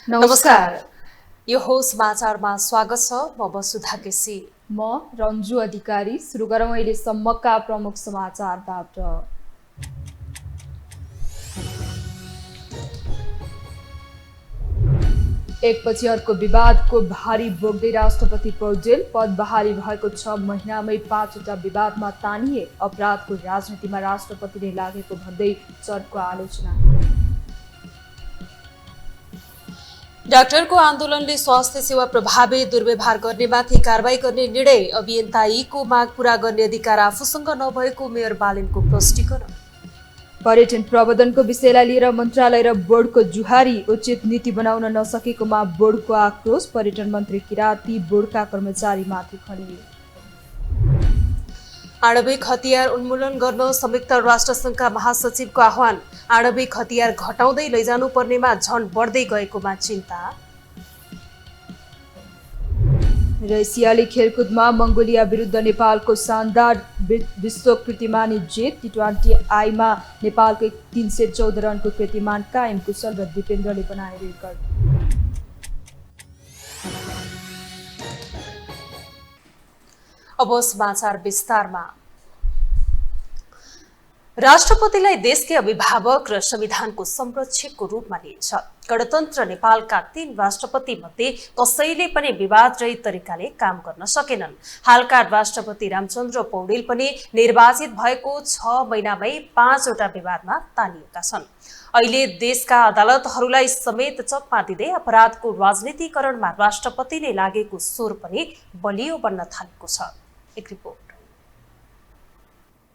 नमस्कार। यो हो समाचारमा स्वागत छ। म वसुधा केसी। म रन्जु अधिकारी। सुरु गरौँ अहिलेसम्मका प्रमुख समाचारबाट। एकपछि अर्को विवादको भारी बोक्दै राष्ट्रपति पौडेल। पद बहाली भएको 6 महिनामै 5वटा विवादमा तानिए। अपराधको राजनीतिमा राष्ट्रपतिले लागेको भन्दै चर्को आलोचना। डाक्टरको आन्दोलनले स्वास्थ्य सेवा प्रभावित दुर्व्यवहार गर्नेमाथि कारबाही गर्ने निर्णय। अभियन्ताको माग पूरा गर्ने अधिकार आफूसँग नभएको मेयर बालेनको प्रष्टीकरण। पर्यटन प्रबन्धनको विषयलाई लिएर मन्त्रालय र बोर्डको जुहारी। उचित नीति बनाउन नसकेकोमा बोर्डको आक्रोश। पर्यटन मन्त्री किराती बोर्डका कर्मचारीमाथि खनिए। आणविक हतियार उन्मूलन गर्न संयुक्त राष्ट्रसङ्घका महासचिवको आह्वान। आणविक हतियार घटाउँदै लैजानुपर्नेमा झन बढ्दै गएकोमा चिन्ता। र एसियाली खेलकुदमा मङ्गोलिया विरुद्ध नेपालको शानदार विश्व कीर्तिमानी जित। T20 आईमा नेपालको 314 रनको कीर्तिमान कायम। कुशल र दिपेन्द्रले बनाए रेकर्ड। अब समाचार विस्तारमा। राष्ट्रपतिलाई देशकै अभिभावक र संविधानको संरक्षकको रूपमा लिइन्छ। गणतन्त्र नेपालका 3 राष्ट्रपति मध्ये कसैले पनि विवादरहित तरिकाले काम गर्न सकेनन्। हालका राष्ट्रपति रामचन्द्र पौडेल पनि निर्वाचित भएको 6 महिनामै 5वटा विवादमा तानिएका छन्। अहिले देशका अदालतहरूलाई समेत चकमा दिँदै अपराधको राजनीतिकरणमा राष्ट्रपतिले लागेको स्वर पनि बलियो बन्न थालेको छ। एक रिपोर्ट।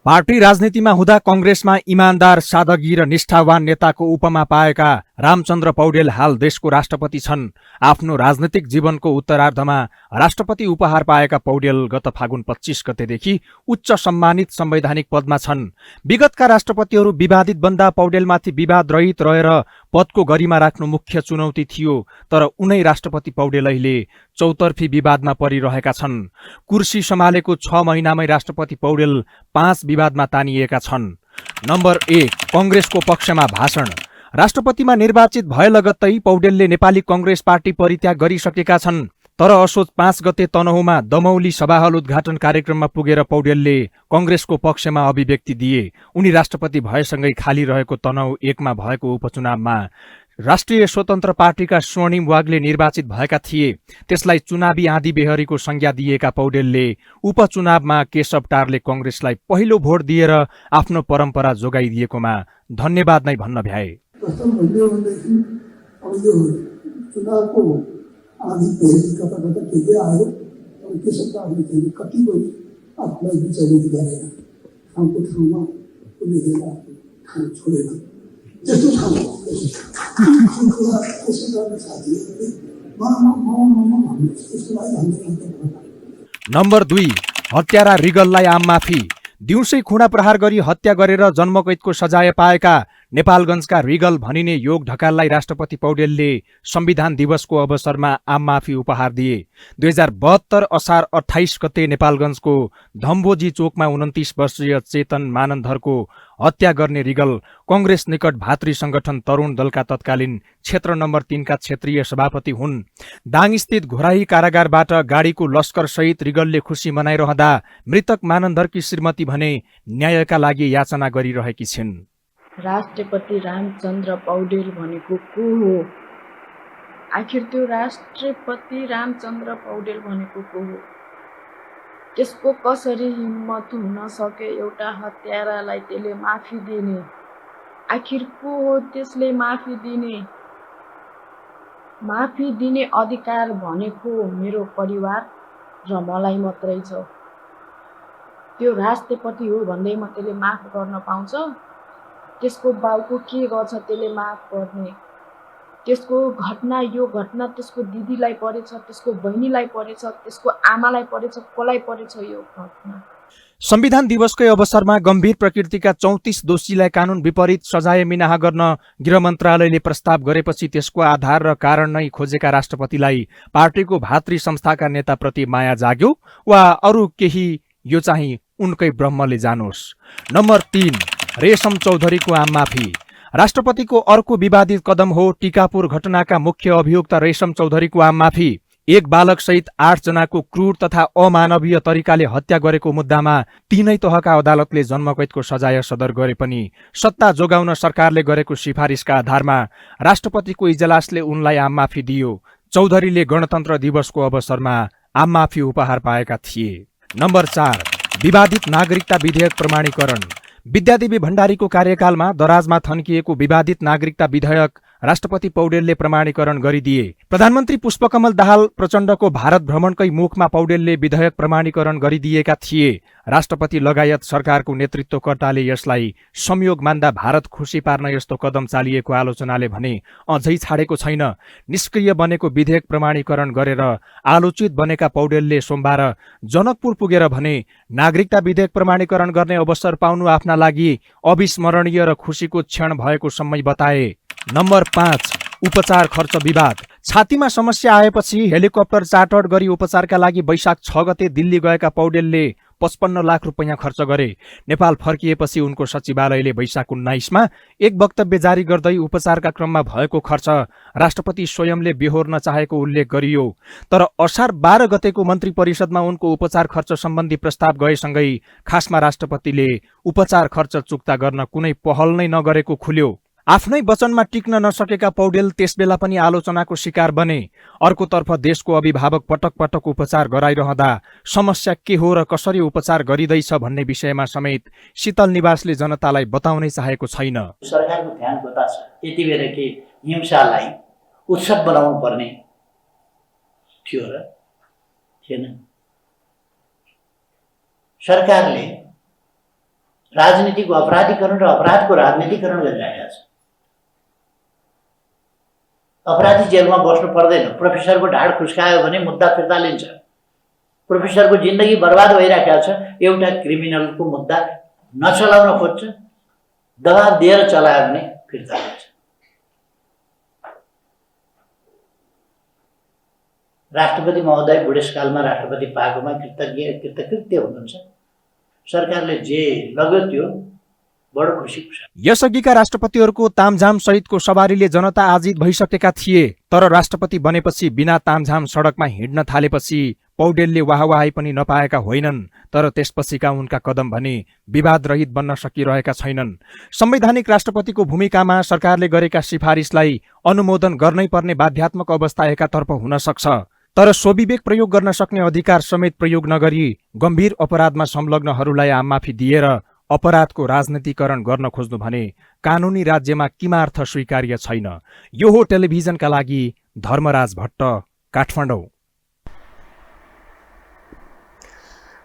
पार्टी राजनीतिमा हुँदा कंग्रेसमा इमानदार, सादगी र निष्ठावान नेताको उपमा पाएका रामचन्द्र पौडेल हाल देशको राष्ट्रपति छन्। आफ्नो राजनीतिक जीवनको उत्तरार्धमा राष्ट्रपति उपहार पाएका पौडेल गत फागुन 25 गतेदेखि उच्च सम्मानित संवैधानिक पदमा छन्। विगतका राष्ट्रपतिहरू विवादित बन्दा पौडेलमाथि विवाद रहित रहेर पदको गरिमा राख्नु मुख्य चुनौती थियो। तर उनै राष्ट्रपति पौडेल अहिले चौतर्फी विवादमा परिरहेका छन्। कुर्सी सम्हालेको 6 महिनामै राष्ट्रपति पौडेल 5 विवादमा तानिएका छन्। नम्बर 1, कंग्रेसको पक्षमा भाषण। राष्ट्रपतिमा निर्वाचित भए लगत्तै पौडेलले नेपाली कंग्रेस पार्टी परित्याग गरिसकेका छन्। तर असोज 5 गते तनहुँमा दमौली सभाहल उद्घाटन कार्यक्रममा पुगेर पौडेलले कंग्रेसको पक्षमा अभिव्यक्ति दिए। उनी राष्ट्रपति भएसँगै खाली रहेको तनहुँ 1 मा भएको उपचुनावमा राष्ट्रिय स्वतन्त्र पार्टीका स्वर्णिम वागले निर्वाचित भएका थिए। त्यसलाई चुनावी आँधी बेहरीको संज्ञा दिएका पौडेलले उपचुनावमा केशव टारले कंग्रेसलाई पहिलो भोट दिएर आफ्नो परम्परा जोगाइदिएकोमा धन्यवाद नै भन्न भ्याए। आधी पहली कता केही आयो अनि त्यसबाट हामीले फेरि कति गरी आफूलाई विचलित गरेर ठाउँको ठाउँमा उनीहरूले ठाउँ छोडेर त्यस्तो ठाउँ त्यसो गर्ने साथीहरूले त्यसको लागि हामीले। नम्बर 2, हत्यारा रिगललाई आम माफी। दिउँसै खुँडा प्रहार गरी हत्या गरेर जन्मकैदको सजाय पाएका नेपालगञ्जका रिगल भनिने योग ढकाललाई राष्ट्रपति पौडेलले संविधान दिवसको अवसरमा आम माफी उपहार दिए। 2072 असार 28 गते नेपालगञ्जको धम्बोजी चोकमा 29 वर्षीय चेतन मानन्धरको हत्या गर्ने रिगल कंग्रेस निकट भातृ संगठन तरुण दलका तत्कालीन क्षेत्र नम्बर 3 का क्षेत्रीय सभापति हुन्। दाङस्थित घोराही कारागारबाट गाडीको लस्कर सहित रिगलले खुशी मनाइरहँदा मृतक मानन्धरकी श्रीमती भने न्यायका लागि याचना गरिरहेकी छिन्। राष्ट्रपति रामचन्द्र पौडेल भनेको को हो? आखिर त्यो राष्ट्रपति रामचन्द्र पौडेल भनेको को हो? त्यसको कसरी हिम्मत हुन सके एउटा हत्यारालाई त्यसले माफी दिने? आखिर को हो त्यसले माफी दिने? माफी दिने अधिकार भनेको मेरो परिवार र मलाई मात्रै छ। त्यो राष्ट्रपति हो भन्दैमा त्यसले माफ गर्न पाउँछ? त्यसको बाउको के गर्छ त्यसले माफ गर्ने? त्यसको घटना, यो घटना त्यसको दिदीलाई परेछ, त्यसको बहिनीलाई परेछ, त्यसको आमालाई परेछ, कसलाई परेछ यो घटना? संविधान दिवसकै अवसरमा गम्भीर प्रकृतिका 34 दोषीलाई कानून विपरीत सजाय मिनाहा गर्न गृह मन्त्रालयले प्रस्ताव गरेपछि त्यसको आधार र कारण नै खोजेका राष्ट्रपतिलाई पार्टीको भातृ संस्थाका नेताप्रति माया जाग्यो वा अरू केही, यो चाहिँ उनकै ब्रह्मले जानोस्। नम्बर 3, रेशम चौधरीको आम माफी। राष्ट्रपतिको अर्को विवादित कदम हो टिकापुर घटनाका मुख्य अभियुक्त रेशम चौधरीको आममाफी। एक बालक सहित 8 जनाको क्रूर तथा अमानवीय तरिकाले हत्या गरेको मुद्दामा तीनै तहका अदालतले जन्मकैदको सजाय सदर गरे पनि सत्ता जोगाउन सरकारले गरेको सिफारिसका आधारमा राष्ट्रपतिको इजलासले उनलाई आममाफी दियो। चौधरीले गणतन्त्र दिवसको अवसरमा आममाफी उपहार पाएका थिए। नम्बर 4, विवादित नागरिकता विधेयक प्रमाणीकरण। विद्यादेवी भण्डारीको कार्यकालमा दराजमा थन्किएको विवादित नागरिकता विधेयक राष्ट्रपति पौडेलले प्रमाणीकरण गरिदिए। प्रधानमन्त्री पुष्पकमल दाहाल प्रचण्डको भारत भ्रमणकै मुखमा पौडेलले विधेयक प्रमाणीकरण गरिदिएका थिए। राष्ट्रपति लगायत सरकारको नेतृत्वकर्ताले यसलाई संयोग मान्दा भारत खुसी पार्न यस्तो कदम चालिएको आलोचनाले भने अझै छाडेको छैन। निष्क्रिय बनेको विधेयक प्रमाणीकरण गरेर आलोचित बनेका पौडेलले सोमबार जनकपुर पुगेर भने नागरिकता विधेयक प्रमाणीकरण गर्ने अवसर पाउनु आफ्ना लागि अविस्मरणीय र खुसीको क्षण भएको समय बताए। नम्बर 5, उपचार खर्च विवाद। छातीमा समस्या आएपछि हेलिकप्टर चार्टर गरी उपचारका लागि वैशाख 6 गते दिल्ली गएका पौडेलले 55 लाख रुपैयाँ खर्च गरे। नेपाल फर्किएपछि उनको सचिवालयले वैशाख 19मा एक वक्तव्य जारी गर्दै उपचारका क्रममा भएको खर्च राष्ट्रपति स्वयंले बेहोर्न चाहेको उल्लेख गरियो। तर असार 12 गतेको मन्त्री परिषदमा उनको उपचार खर्च सम्बन्धी प्रस्ताव गएसँगै खासमा राष्ट्रपतिले उपचार खर्च चुक्ता गर्न कुनै पहल नै नगरेको खुल्यो। आफ्नै वचनमा टिक्न नसकेका पौडेल त्यसबेला पनि आलोचनाको शिकार बने। अर्कोतर्फ देशको अभिभावक पटक पटक उपचार गराइरहँदा समस्या के हो र कसरी उपचार गरिँदैछ भन्ने विषयमा समेत शीतल निवासले जनतालाई बताउनै चाहेको छैन। सरकारको ध्यान कता छ? यति बेला के हिंसालाई उत्सव बनाउनु पर्ने थियो र थिएन? सरकारले राजनीतिको अपराधीकरण र अपराधको राजनीतिकरण गरिरहेका छ। अपराधी जेलमा बस्नु पर्दैन। प्रोफेसरको ढाड खुस्कायो भने मुद्दा फिर्ता लिन्छ। प्रोफेसरको जिन्दगी बर्बाद भइरहेको छ, एउटा क्रिमिनलको मुद्दा नचलाउन खोज्छ, दबाब दिएर चलायो भने फिर्ता लिन्छ। राष्ट्रपति महोदय बुढेसकालमा राष्ट्रपति पाएकोमा कृतकृत्य हुनुहुन्छ। सरकारले जे लग्यो त्यो बडो खुसीको छ। यसअघिका राष्ट्रपतिहरूको तामझाम सहितको सवारीले जनता आजित भइसकेका थिए। तर राष्ट्रपति बनेपछि बिना तामझाम सडकमा हिँड्न थालेपछि पौडेलले वाहवाही पनि नपाएका होइनन्। तर त्यसपछिका उनका कदम भने विवाद रहित बन्न सकिरहेका छैनन्। संवैधानिक राष्ट्रपतिको भूमिकामा सरकारले गरेका सिफारिसलाई अनुमोदन गर्नै पर्ने बाध्यात्मक अवस्था एकातर्फ हुन सक्छ। तर स्वविवेक प्रयोग गर्न सक्ने अधिकार समेत प्रयोग नगरी गम्भीर अपराधमा संलग्नहरूलाई आममाफी दिएर अपराधको राजनीतिकरण गर्न खोज्नु भने कानुनी राज्यमा किमार्थ स्वीकार्य छैन। यो हो टेलिभिजनका लागि धर्मराज भट्ट, काठमाडौँ।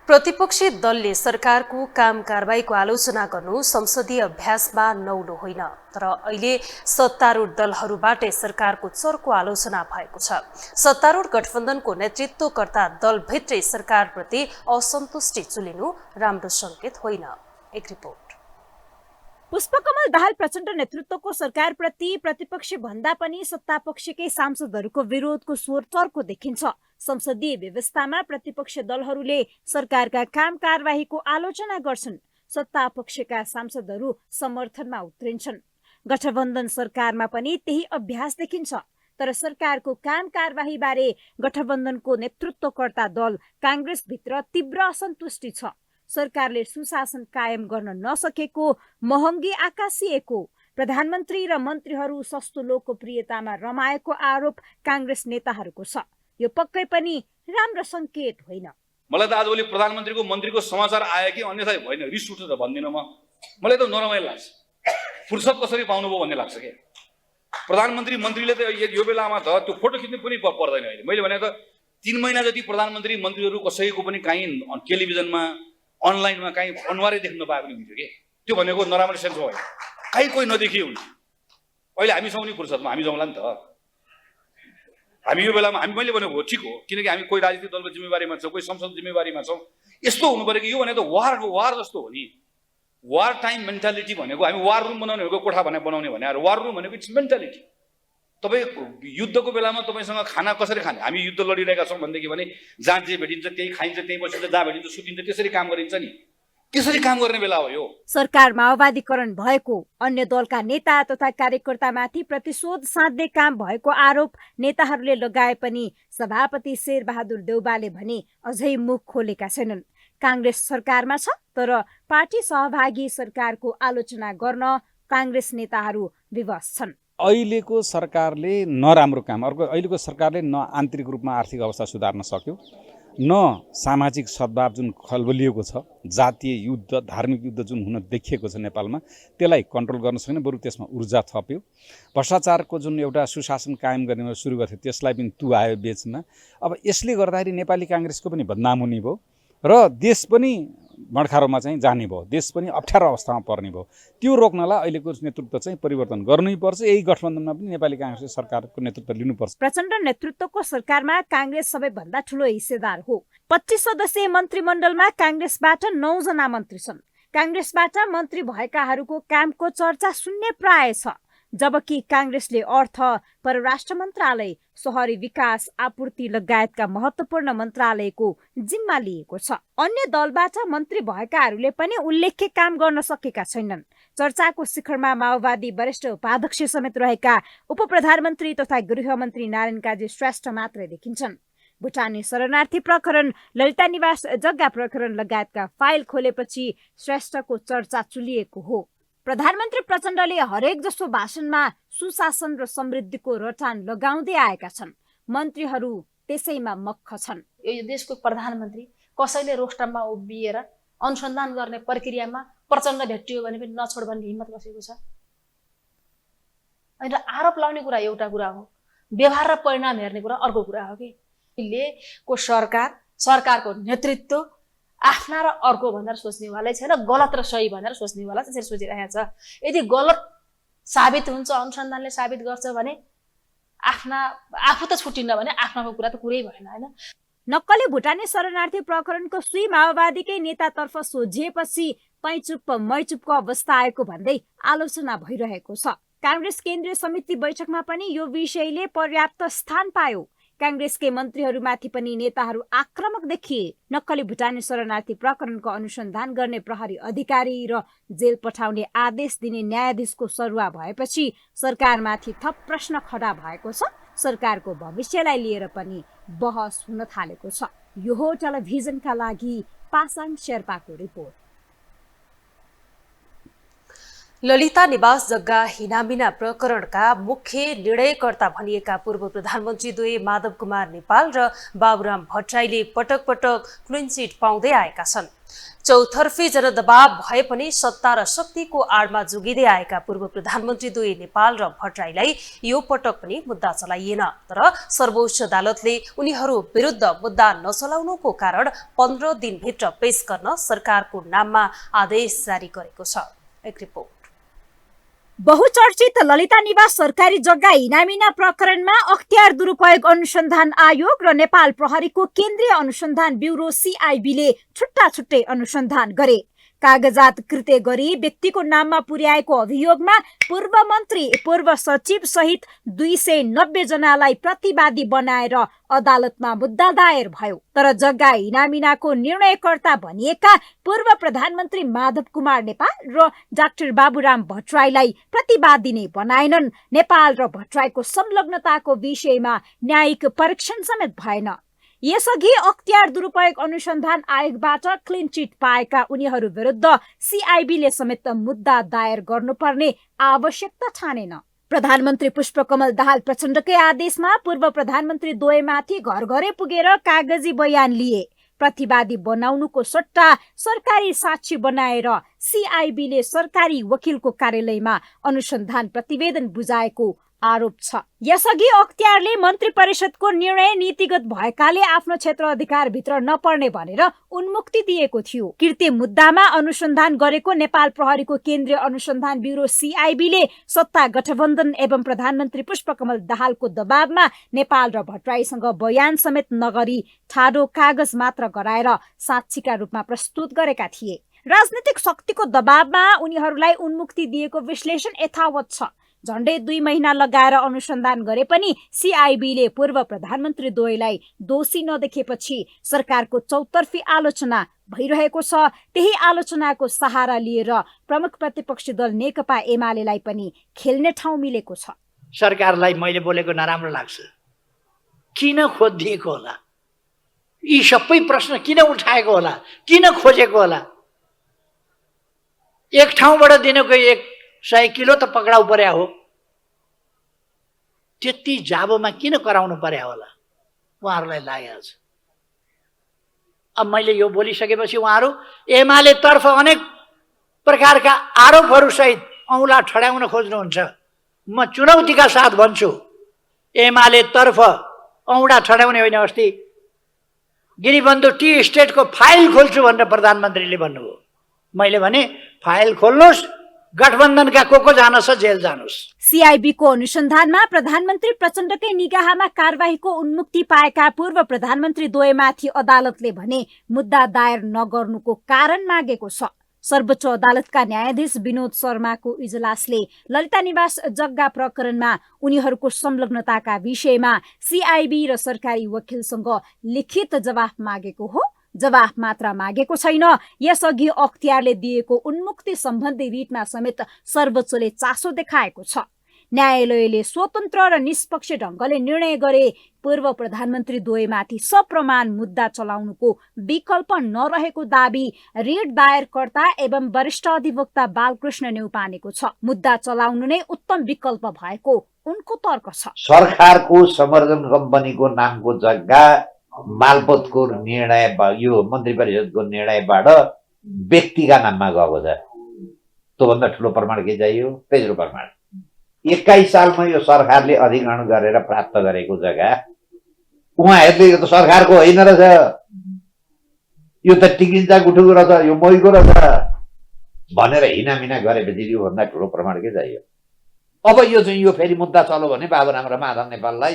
प्रतिपक्षी दलले सरकारको काम कारबाहीको आलोचना गर्नु संसदीय अभ्यासमा नौलो होइन। तर अहिले सत्तारूढ दलहरूबाटै सरकारको चर्को आलोचना भएको छ। सत्तारूढ गठबन्धनको नेतृत्वकर्ता दलभित्रै सरकारप्रति असन्तुष्टि चुलिनु राम्रो सङ्केत होइन। एक रिपोर्ट। पुष्पकमल दाहाल प्रचण्ड नेतृत्वको सरकारप्रति प्रतिपक्ष भन्दा पनि सत्तापक्षकै सांसदहरूको विरोधको स्वर चर्को देखिन्छ। संसदीय व्यवस्थामा प्रतिपक्ष दलहरूले सरकारका काम कारबाहीको आलोचना गर्छन्। सत्तापक्षका सांसदहरू समर्थनमा उत्रिन्छन्। गठबन्धन सरकारमा पनि त्यही अभ्यास देखिन्छ। तर सरकारको काम कारबाही बारे गठबन्धनको नेतृत्वकर्ता दल कांग्रेसभित्र तीव्र असन्तुष्टि छ। सरकारले सुशासन कायम गर्न नसकेको, महँगी आकाशिएको, प्रधानमन्त्री र मन्त्रीहरू सस्तो लोकप्रियतामा रमाएको आरोप कांग्रेस नेताहरूको छ। यो पक्कै पनि राम्रो संकेत होइन। मलाई त आजभोलि प्रधानमन्त्रीको मन्त्रीको समाचार आयो कि अन्यथा होइन, रिस उठेर भन्दिनँ म। मलाई त नरमाइलो लाग्छ। फुर्सद कसरी पाउनुभयो भन्ने लाग्छ के। प्रधानमन्त्री मन्त्रीले त यो बेलामा त त्यो फोटो खिच्नु पनि पर्दैन। अहिले मैले भने त 3 महिना जति प्रधानमन्त्री मन्त्रीहरू कसैको पनि काहीँ टेलिभिजनमा अनलाइनमा काहीँ अनुहारै देख्न पाए पनि हुन्थ्यो कि। त्यो भनेको नराम्रो सेन्स हो होइन। काहीँ कोही नदेखिए हुन्छ। अहिले हामीसँग नि फुर्सदमा हामी जाउँला नि त। हामी यो बेलामा मैले भनेको हो, ठिक हो, किनकि हामी कोही राजनीतिक दलको जिम्मेवारीमा छौँ, कोही संसद जिम्मेवारीमा छौँ। यस्तो हुनु पऱ्यो कि यो भनेको वार जस्तो हो नि। वार टाइम मेन्टालिटी भनेको हामी वार रुम बनाउने भनेको कोठा बनाउने भने वार रुम भनेको इट्स मेन्टालिटी। तपाईँ युद्धको बेलामा तपाईँसँग खाना कसरी खाने? हामी युद्ध लडिरहेका छौँ भनेदेखि भने जहाँ जे भेटिन्छ त्यही खाइन्छ, त्यही बसिन्छ, जहाँ भेटिन्छ सुतिन्छ, त्यसरी काम गरिन्छ नि। त्यसरी काम गर्ने बेला हो यो। सरकार माओवादीकरण भएको, अन्य दलका नेता तथा कार्यकर्तामाथि प्रतिशोध साध्ने काम भएको आरोप नेताहरूले लगाए पनि सभापति शेरबहादुर देउवाले भने अझै मुख खोलेका छैनन्। काङ्ग्रेस सरकारमा छ, तर पार्टी सहभागी सरकारको आलोचना गर्न काङ्ग्रेस नेताहरू विवश छन्। अहिलेको सरकारले नराम्रो काम, अहिलेको सरकारले न आन्तरिक रूपमा आर्थिक अवस्था सुधार्न सक्यो, न सामाजिक सद्भाव जुन खलबलिएको छ, जातीय युद्ध, धार्मिक युद्ध जुन हुन देखिएको छ नेपालमा, त्यसलाई कन्ट्रोल गर्न सक्ने, बरु त्यसमा ऊर्जा थप्यो। भ्रष्टाचारको जुन एउटा सुशासन कायम गर्ने सुरु गर्थ्यो त्यसलाई पनि तुहायो बेचमा। अब यसले गर्दाखेरि नेपाली काङ्ग्रेसको पनि बदनाम हुने भयो र देश पनि मड्खारोमा चाहिँ जाने भयो, देश पनि अप्ठ्यारो अवस्थामा पर्ने भयो। त्यो रोक्नलाई अहिलेको नेतृत्व चाहिँ परिवर्तन गर्नै पर्छ। यही गठबन्धनमा पनि नेपाली काङ्ग्रेसले सरकारको नेतृत्व लिनुपर्छ। प्रचण्ड नेतृत्वको सरकारमा काङ्ग्रेस सबैभन्दा ठूलो हिस्सेदार हो। 25 सदस्यीय मन्त्रीमण्डलमा काङ्ग्रेसबाट 9 जना मन्त्री छन्। काङ्ग्रेसबाट मन्त्री भएकाहरूको कामको चर्चा शून्य प्राय छ, जबकि काङ्ग्रेसले अर्थ, परराष्ट्र मन्त्रालय, शहरी विकास, आपूर्ति लगायतका महत्त्वपूर्ण मन्त्रालयको जिम्मा लिएको छ। अन्य दलबाट मन्त्री भएकाहरूले पनि उल्लेख्य काम गर्न सकेका छैनन्। चर्चाको शिखरमा माओवादी वरिष्ठ उपाध्यक्ष समेत रहेका उपप्रधानमन्त्री तथा गृहमन्त्री नारायण काजी श्रेष्ठ मात्रै देखिन्छन्। भुटानी शरणार्थी प्रकरण, ललिता निवास जग्गा प्रकरण लगायतका फाइल खोलेपछि श्रेष्ठको चर्चा चुलिएको हो। प्रधानमन्त्री प्रचण्डले हरेक जसो भाषणमा सुशासन र समृद्धिको रटान लगाउँदै आएका छन्। मन्त्रीहरू त्यसैमा मक्ख छन्। यो देशको प्रधानमन्त्री कसैले रोस्टरमा उभिएर अनुसन्धान गर्ने प्रक्रियामा प्रचण्ड भेटियो भने पनि नछोड भन्ने हिम्मत बसेको छ। होइन, आरोप लाउने कुरा एउटा कुरा हो, व्यवहार र परिणाम हेर्ने कुरा अर्को कुरा हो कि को सरकारको नेतृत्व आफ्ना र अर्को भनेर सोच्नेवालै छैन, गलत र सही भनेर सोच्नेवाला त्यसरी सोचिरहेको छ। यदि गलत साबित हुन्छ, अनुसन्धानले साबित गर्छ भने आफू त छुटिन्न भने आफ्नाको कुरा त कुरै भएन। होइन, नक्कली भुटानी शरणार्थी प्रकरणको सुई माओवादीकै नेतातर्फ सोझिएपछि पैचुप्प मैचुप्पको अवस्था आएको भन्दै आलोचना भइरहेको छ। काङ्ग्रेस केन्द्रीय समिति बैठकमा पनि यो विषयले पर्याप्त स्थान पायो। काङ्ग्रेसकै मन्त्रीहरूमाथि पनि नेताहरू आक्रामक देखिए। नक्कली भुटानी शरणार्थी प्रकरणको अनुसन्धान गर्ने प्रहरी अधिकारी र जेल पठाउने आदेश दिने न्यायाधीशको सरुवा भएपछि सरकारमाथि थप प्रश्न खडा भएको छ। सरकारको भविष्यलाई लिएर पनि बहस हुन थालेको छ। यो हो टेलिभिजनका लागि पासाङ शेर्पाको रिपोर्ट। ललिता निवास जग्गा हिनामिना प्रकरणका मुख्य निर्णयकर्ता भनिएका पूर्व प्रधानमन्त्री द्वय माधव कुमार नेपाल र बाबुराम भट्टराईले पटक पटक क्लिन चिट पाउँदै आएका छन्। चौतर्फी जनदबाव भए पनि सत्ता र शक्तिको आडमा जोगिँदै आएका पूर्व प्रधानमन्त्री द्वय नेपाल र भट्टराईलाई यो पटक पनि मुद्दा चलाइएन। तर सर्वोच्च अदालतले उनीहरू विरुद्ध मुद्दा नचलाउनुको कारण 15 दिनभित्र पेश गर्न सरकारको नाममा आदेश जारी गरेको छ। एक रिपोर्ट। बहुचर्चित ललिता निवास सरकारी जग्गा हिनामिना प्रकरणमा अख्तियार दुरुपयोग अनुसन्धान आयोग र नेपाल प्रहरीको केन्द्रीय अनुसन्धान ब्युरो CIB ले छुट्टा छुट्टै अनुसन्धान गरे। कागजात कृत्य गरी व्यक्तिको नाममा पुर्याएको अभियोगमा पूर्व मन्त्री, पूर्व सचिव सहित 290 जनालाई प्रतिवादी बनाएर अदालतमा मुद्दा दायर भयो। तर जग्गा हिनामिनाको निर्णयकर्ता भनिएका पूर्व प्रधानमन्त्री माधव कुमार नेपाल र डाक्टर बाबुराम भट्टराईलाई प्रतिवादी नै बनाएनन्। नेपाल र भट्टराईको संलग्नताको विषयमा न्यायिक परीक्षण समेत भएन। यसअघि अख्तियार दुरुपयोग अनुसन्धान आयोगबाट क्लिन चिट पाएका उनीहरू विरुद्ध CIB ले समेत मुद्दा दायर गर्नुपर्ने आवश्यकता ठानेन। प्रधानमन्त्री पुष्पकमल दाहाल प्रचण्डकै आदेशमा पूर्व प्रधानमन्त्री द्वयमाथि घर घरै पुगेर कागजी बयान लिए। प्रतिवादी बनाउनुको सट्टा सरकारी साक्षी बनाएर CIB ले सरकारी वकिलको कार्यालयमा अनुसन्धान प्रतिवेदन बुझाएको आरोप छ। यसअघि अख्तियारले मन्त्री परिषदको निर्णय नीतिगत भएकाले आफ्नो क्षेत्र अधिकार भित्र नपर्ने भनेर उन्मुक्ति दिएको थियो। कृत्य मुद्दामा अनुसन्धान गरेको नेपाल प्रहरीको केन्द्रीय अनुसन्धान ब्युरो CIB ले सत्ता गठबन्धन एवं प्रधानमन्त्री पुष्पकमल दाहालको दबावमा नेपाल र भट्टराईसँग बयान समेत नगरी ठाडो कागज मात्र गराएर साक्षीका रूपमा प्रस्तुत गरेका थिए। राजनीतिक शक्तिको दबावमा उनीहरूलाई उन्मुक्ति दिएको विश्लेषण यथावत छ। झण्डै 2 महिना लगाएर अनुसन्धान गरे पनि सिआइबीले पूर्व प्रधानमन्त्री द्वयलाई दोषी नदेखेपछि सरकारको चौतर्फी आलोचना भइरहेको छ। त्यही आलोचनाको सहारा लिएर प्रमुख प्रतिपक्षी दल नेकपा एमालेलाई पनि खेल्ने ठाउँ मिलेको छ। सरकारलाई मैले बोलेको नराम्रो लाग्छ, किन खोजिएको होला, यी सबै प्रश्न किन उठाएको होला, किन खोजेको होला। एक ठाउँबाट दिनको 100 किलो त पक्राउ पर्या हो, त्यति जाबोमा किन कराउनु पर्या होला उहाँहरूलाई लागेको छ। अब मैले यो बोलिसकेपछि उहाँहरू एमाले तर्फ अनेक प्रकारका आरोपहरू सहित औँला ठड्याउन खोज्नुहुन्छ। म चुनौतीका साथ भन्छु, एमाले तर्फ औँडा ठड्याउने होइन। अस्ति गिरिबन्धु टी स्टेटको फाइल खोल्छु भनेर प्रधानमन्त्रीले भन्नुभयो। मैले भने फाइल खोल्नुहोस्, गठबन्धनका को जानुहोस्, जेल जानुहोस्। सिआइबीको अनुसन्धानमा प्रधानमन्त्री प्रचण्डकै निगाहमा कारबाहीको उन्मुक्ति पाएका पूर्व प्रधानमन्त्री द्वयमाथि अदालतले भने मुद्दा दायर नगर्नुको कारण मागेको छ। सर्वोच्च अदालतका न्यायाधीश विनोद शर्माको इजलासले ललिता निवास जग्गा प्रकरणमा उनीहरूको संलग्नताका विषयमा सिआइबी र सरकारी वकिलसँग लिखित जवाफ मागेको हो। जवाफ मात्र मागेको छैन, यसअघि अख्तियारले दिएको उन्मुक्ति सम्बन्धी रिटमा समेत सर्वोच्चले चासो देखाएको छ। न्यायालयले स्वतन्त्र र निष्पक्ष ढङ्गले निर्णय गरे पूर्व प्रधानमन्त्री द्वयमाथि सप्रमाण मुद्दा चलाउनुको विकल्प नरहेको दाबी रिट दायरकर्ता एवं वरिष्ठ अधिवक्ता बालकृष्ण न्यौपानेको छ। मुद्दा चलाउनु नै उत्तम विकल्प भएको उनको तर्क छ। सरकारको संवर्धन कम्पनीको नामको जग्गा मालपोतको निर्णय, यो मन्त्री परिषदको निर्णयबाट व्यक्तिका नाममा गएको छ। त्योभन्दा ठुलो प्रमाण के चाहियो? तेस्रो प्रमाण 21 सालमा यो सरकारले अधिग्रहण गरेर प्राप्त गरेको जग्गा उहाँहरूले यो त सरकारको होइन रहेछ, यो त टिकिन्छ गुठुको रहेछ, यो मैको रहेछ भनेर हिनामिना गरेपछि योभन्दा ठुलो प्रमाण के चाहियो? अब यो चाहिँ यो फेरि मुद्दा चल्यो भने बाबुराम र माधव नेपाललाई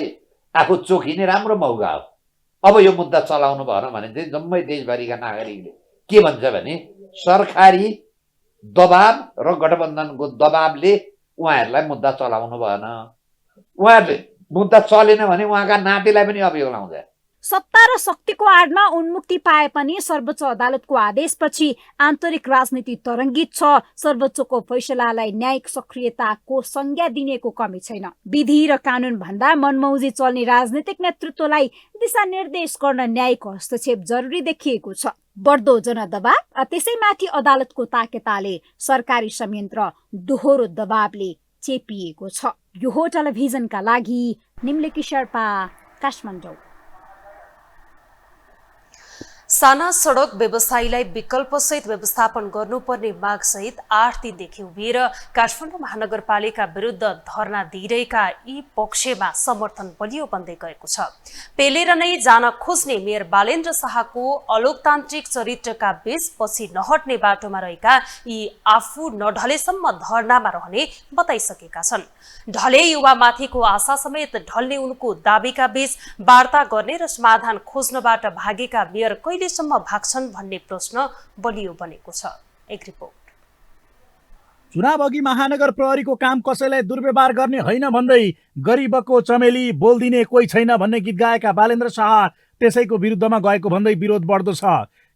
आफू चोखिने राम्रो मौका हो। अब यो मुद्दा चलाउनु भएन भने चाहिँ जम्मै देशभरिका नागरिकले के भन्छ भने सरकारी दबाब र गठबन्धनको दबाबले उहाँहरूलाई मुद्दा चलाउनु भएन, उहाँहरूले मुद्दा चलेन भने उहाँका नातिलाई पनि अभियोग लाउँछ। सत्ता र शक्तिको आडमा उन्मुक्ति पाए पनि सर्वोच्च अदालतको आदेशपछि आन्तरिक राजनीति तरङ्गित छ। सर्वोच्चको फैसलालाई न्यायिक सक्रियताको संज्ञा दिनेको कमी छैन। विधि र कानुन भन्दा मनमौजी चल्ने राजनीतिक नेतृत्वलाई दिशानिर्देश गर्न न्यायिक हस्तक्षेप जरुरी देखिएको छ। बढ्दो जनदबाव त्यसैमाथि अदालतको ताकेताले सरकारी संयन्त्र दोहोरो दबावले चेपिएको छ। यो हो टेलिभिजनका लागि निम्लेकी शेर्पा, काठमाडौँ। साना सडक व्यवसायीलाई विकल्पसहित व्यवस्थापन गर्नुपर्ने मागसहित 8 दिनदेखि उभिएर काठमाडौँ महानगरपालिका विरुद्ध धरना दिइरहेका यी पक्षमा समर्थन बलियो बन्दै गएको छ। पेलेर नै जान खोज्ने मेयर बालेन्द्र शाहको अलोकतान्त्रिक चरित्रका बीच पछि नहट्ने बाटोमा रहेका यी आफू नढलेसम्म धरनामा रहने बताइसकेका छन्। ढले युवामाथिको आशा समेत ढल्ने उनको दाबीका बीच वार्ता गर्ने र समाधान खोज्नबाट भागेका मेयर कहिलेसम्म भाग्छन् भन्ने प्रश्न बलियो बनेको छ। एक रिपोर्ट। चुनाव अघि महानगर प्रहरीको काम कसैलाई दुर्व्यवहार गर्ने होइन भन्दै गरिबको चमेली बोल्दिने कोही छैन भन्ने गीत गाएका बालेन्द्र शाह त्यसैको विरुद्धमा गएको भन्दै विरोध बढ्दो छ।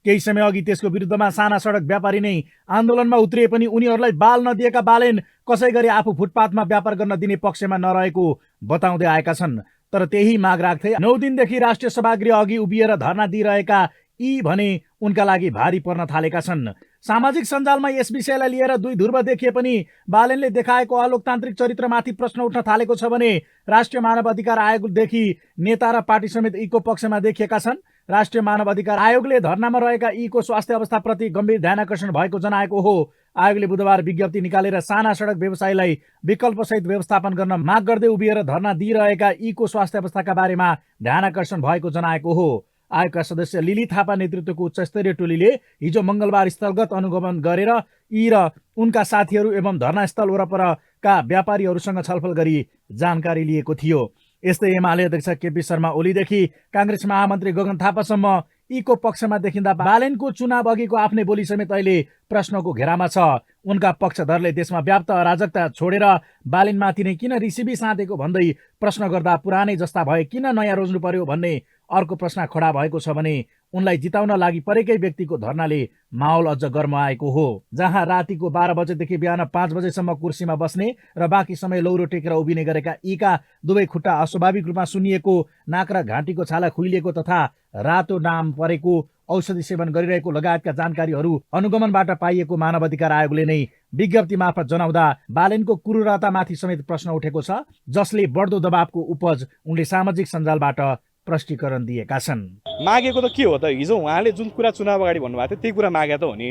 केही समय अघि त्यसको विरुद्धमा साना सडक व्यापारी नै आन्दोलनमा उत्रिए पनि उनीहरूलाई बाल नदिएका बालेन कसै गरी आफू फुटपाथमा व्यापार गर्न दिने पक्षमा नरहेको बताउँदै आएका छन्। तर त्यही माग राख्दै 9 दिनदेखि राष्ट्रिय सभागृह अघि उभिएर धरना दिइरहेका यी भने उनका लागि भारी पर्न थालेका छन्। सामाजिक सञ्जालमा यस विषयलाई लिएर दुई ध्रुव देखिए पनि बालेनले देखाएको अलोकतान्त्रिक चरित्रमाथि प्रश्न उठ्न थालेको छ भने राष्ट्रिय मानव अधिकार आयोगदेखि नेता र पार्टी समेत यीको पक्षमा देखिएका छन्। राष्ट्रिय मानव अधिकार आयोगले धरनामा रहेका यीको स्वास्थ्य अवस्थाप्रति गम्भीर ध्यानकर्षण भएको जनाएको हो। आयोगले बुधबार विज्ञप्ति निकालेर साना सडक व्यवसायीलाई विकल्पसहित व्यवस्थापन गर्न माग गर्दै उभिएर धरना दिइरहेका यीको स्वास्थ्य अवस्थाका बारेमा ध्यानकर्षण भएको जनाएको हो। आयोगका सदस्य लिली थापा नेतृत्वको उच्चस्तरीय टोलीले हिजो मङ्गलबार स्थलगत अनुगमन गरेर यी र उनका साथीहरू एवं धरनास्थल वरपरका व्यापारीहरूसँग छलफल गरी जानकारी लिएको थियो। यस्तै एमाले अध्यक्ष केपी शर्मा ओलीदेखि काङ्ग्रेस महामन्त्री गगन थापासम्म यीको पक्षमा देखिँदा बालेनको चुनाव अघिको आफ्नै बोली समेत अहिले प्रश्नको घेरामा छ। उनका पक्षधरले देशमा व्याप्त अराजकता छोडेर बालेनमाथि नै किन रिसिभी साँधेको भन्दै प्रश्न गर्दा पुरानै जस्ता भए किन नयाँ रोज्नु पर्यो भन्ने अर्को प्रश्न खडा भएको छ भने उनलाई जिताउन लागि परेकै व्यक्तिको धर्नाले माहौल अझ गर्माएको हो। जहाँ रातिको 12 बजेदेखि बिहान 5 बजेसम्म कुर्सीमा बस्ने र बाँकी समय लौरो टेकेर उभिने गरेका यीका दुवै खुट्टा अस्वाभाविक रूपमा सुन्निएको, नाक र घाँटीको छाला खुइलिएको तथा रातो नाम परेको, औषधि सेवन गरिरहेको लगायतका जानकारीहरू अनुगमनबाट पाइएको मानव अधिकार आयोगले नै विज्ञप्ति मार्फत जनाउँदा बालेनको क्रूरतामाथि समेत प्रश्न उठेको छ, जसले बढ्दो दबावको उपज उनले सामाजिक सञ्जालबाट प्रष्टीकरण दिएका छन्। मागेको त के हो त? हिजो उहाँले जुन कुरा चुनाव अगाडि भन्नुभएको थियो त्यही कुरा मागे त हो नि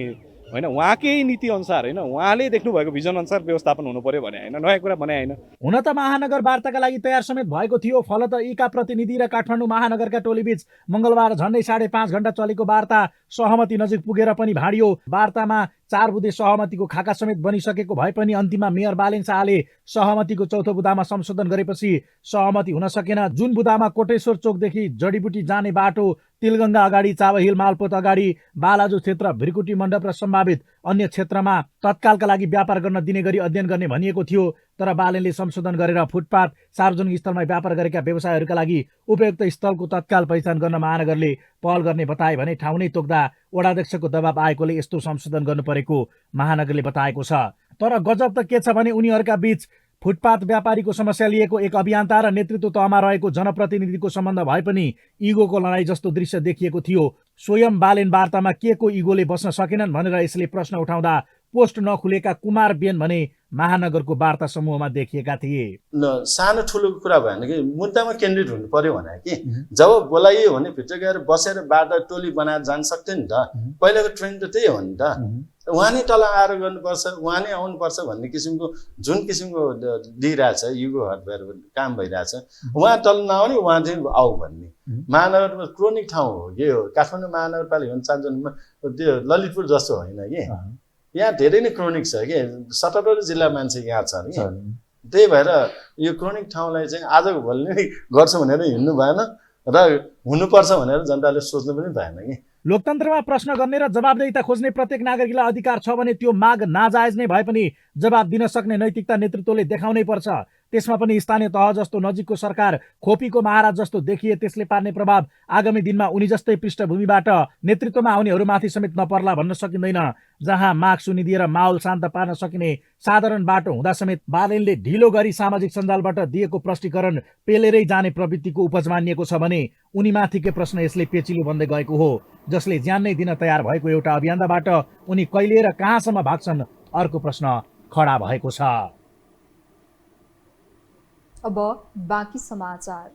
होइन। उहाँकै नीति अनुसार होइन, उहाँले देख्नुभएको भिजन अनुसार व्यवस्थापन हुनु पर्यो भने होइन, नयाँ कुरा भने होइन। हुन त महानगर वार्ताका लागि तयार समेत भएको थियो। फलत यीका प्रतिनिधि र काठमाडौँ महानगरका टोलीबीच मङ्गलबार झन्डै 5.5 घण्टा चलेको वार्ता सहमति नजिक पुगेर पनि भाँडियो। वार्तामा 4 बुँदे सहमतिको खाका समेत बनिसकेको भए पनि अन्तिममा मेयर बालेन शाहले सहमतिको चौथो बुँदामा संशोधन गरेपछि सहमति हुन सकेन। जुन बुँदामा कोटेश्वर चोकदेखि जडीबुटी जाने बाटो, तिलगङ्गा अगाडि, चावहिल मालपोत अगाडि, बालाजु क्षेत्र, भृकुटी मण्डप र सम्भावित अन्य क्षेत्रमा तत्कालका लागि व्यापार गर्न दिने गरी अध्ययन गर्ने भनिएको थियो। तर बालेनले संशोधन गरेर फुटपाथ, सार्वजनिक स्थलमा व्यापार गरेका व्यवसायहरूका लागि उपयुक्त स्थलको तत्काल पहिचान गर्न महानगरले पहल गर्ने बताए भने ठाउँ नै तोक्दा वडाध्यक्षको दबाव आएकोले यस्तो संशोधन गर्नु परेको महानगरले बताएको छ। तर गजब त के छ भने उनीहरूका बीच फुटपाथ व्यापारीको समस्या लिएको एक अभियन्ता र नेतृत्व तहमा रहेको जनप्रतिनिधिको सम्बन्ध भए पनि इगोको लडाई जस्तो दृश्य देखिएको थियो। स्वयं बालेन वार्तामा के को इगोले बस्न सकेनन् भनेर यसले प्रश्न उठाउँदा पोस्ट नखुलेका कुमार बेन भने महानगरको वार्ता समूहमा देखिएका थिए। सानो ठुलो कुरा भएन कि मुद्दामा केन्द्रित हुनु पर्यो भने कि जब बोलाइयो भने भित्र गएर बसेर बाटा टोली बनाएर जान सक्थ्यो नि त। पहिलाको ट्रेन्ड त त्यही हो नि त। उहाँ नै तल आएर गर्नुपर्छ, उहाँ नै आउनुपर्छ भन्ने किसिमको जुन किसिमको दिइरहेछ, युगो हटभएर काम भइरहेछ, उहाँ तल नआउने उहाँ चाहिँ आऊ भन्ने। महानगरमा क्रोनिक ठाउँ हो के हो, काठमाडौँ महानगरपालिका ४९ त्यो ललितपुर जस्तो होइन कि, यहाँ धेरै नै क्रोनिक छ कि, ७७ जिल्ला मान्छे यहाँ छन् कि। त्यही भएर यो क्रोनिक ठाउँलाई चाहिँ आजको भोलि नै गर्छु भनेर हिँड्नु भएन र हुनुपर्छ भनेर जनताले सोच्नु पनि भएन कि। लोकतन्त्रमा प्रश्न गर्ने र जवाबदेहिता खोज्ने प्रत्येक नागरिकलाई अधिकार छ भने त्यो माग नाजायज नै भए पनि जवाब दिन सक्ने नैतिकता नेतृत्वले देखाउनै पर्छ। त्यसमा पनि स्थानीय तह जस्तो नजिकको सरकार खोपीको महाराज जस्तो देखिए त्यसले पार्ने प्रभाव आगामी दिनमा उनी जस्तै पृष्ठभूमिबाट नेतृत्वमा आउनेहरूमाथि समेत नपर्ला भन्न सकिँदैन। जहाँ माग सुनिदिएर माहौल शान्त पार्न सकिने साधारण बाटो हुँदा समेत बालेनले ढिलो गरी सामाजिक सञ्जालबाट दिएको प्रष्टीकरण पेलेरै जाने प्रवृत्तिको उपज मानिएको छ भने उनीमाथिकै प्रश्न यसले पेचिलो बन्दै गएको हो, जसले ज्यान नै दिन तयार भएको एउटा अभियन्ताबाट उनी कहिले र कहाँसम्म भाग्छन् अर्को प्रश्न खडा भएको छ। अब बाँकी समाचार।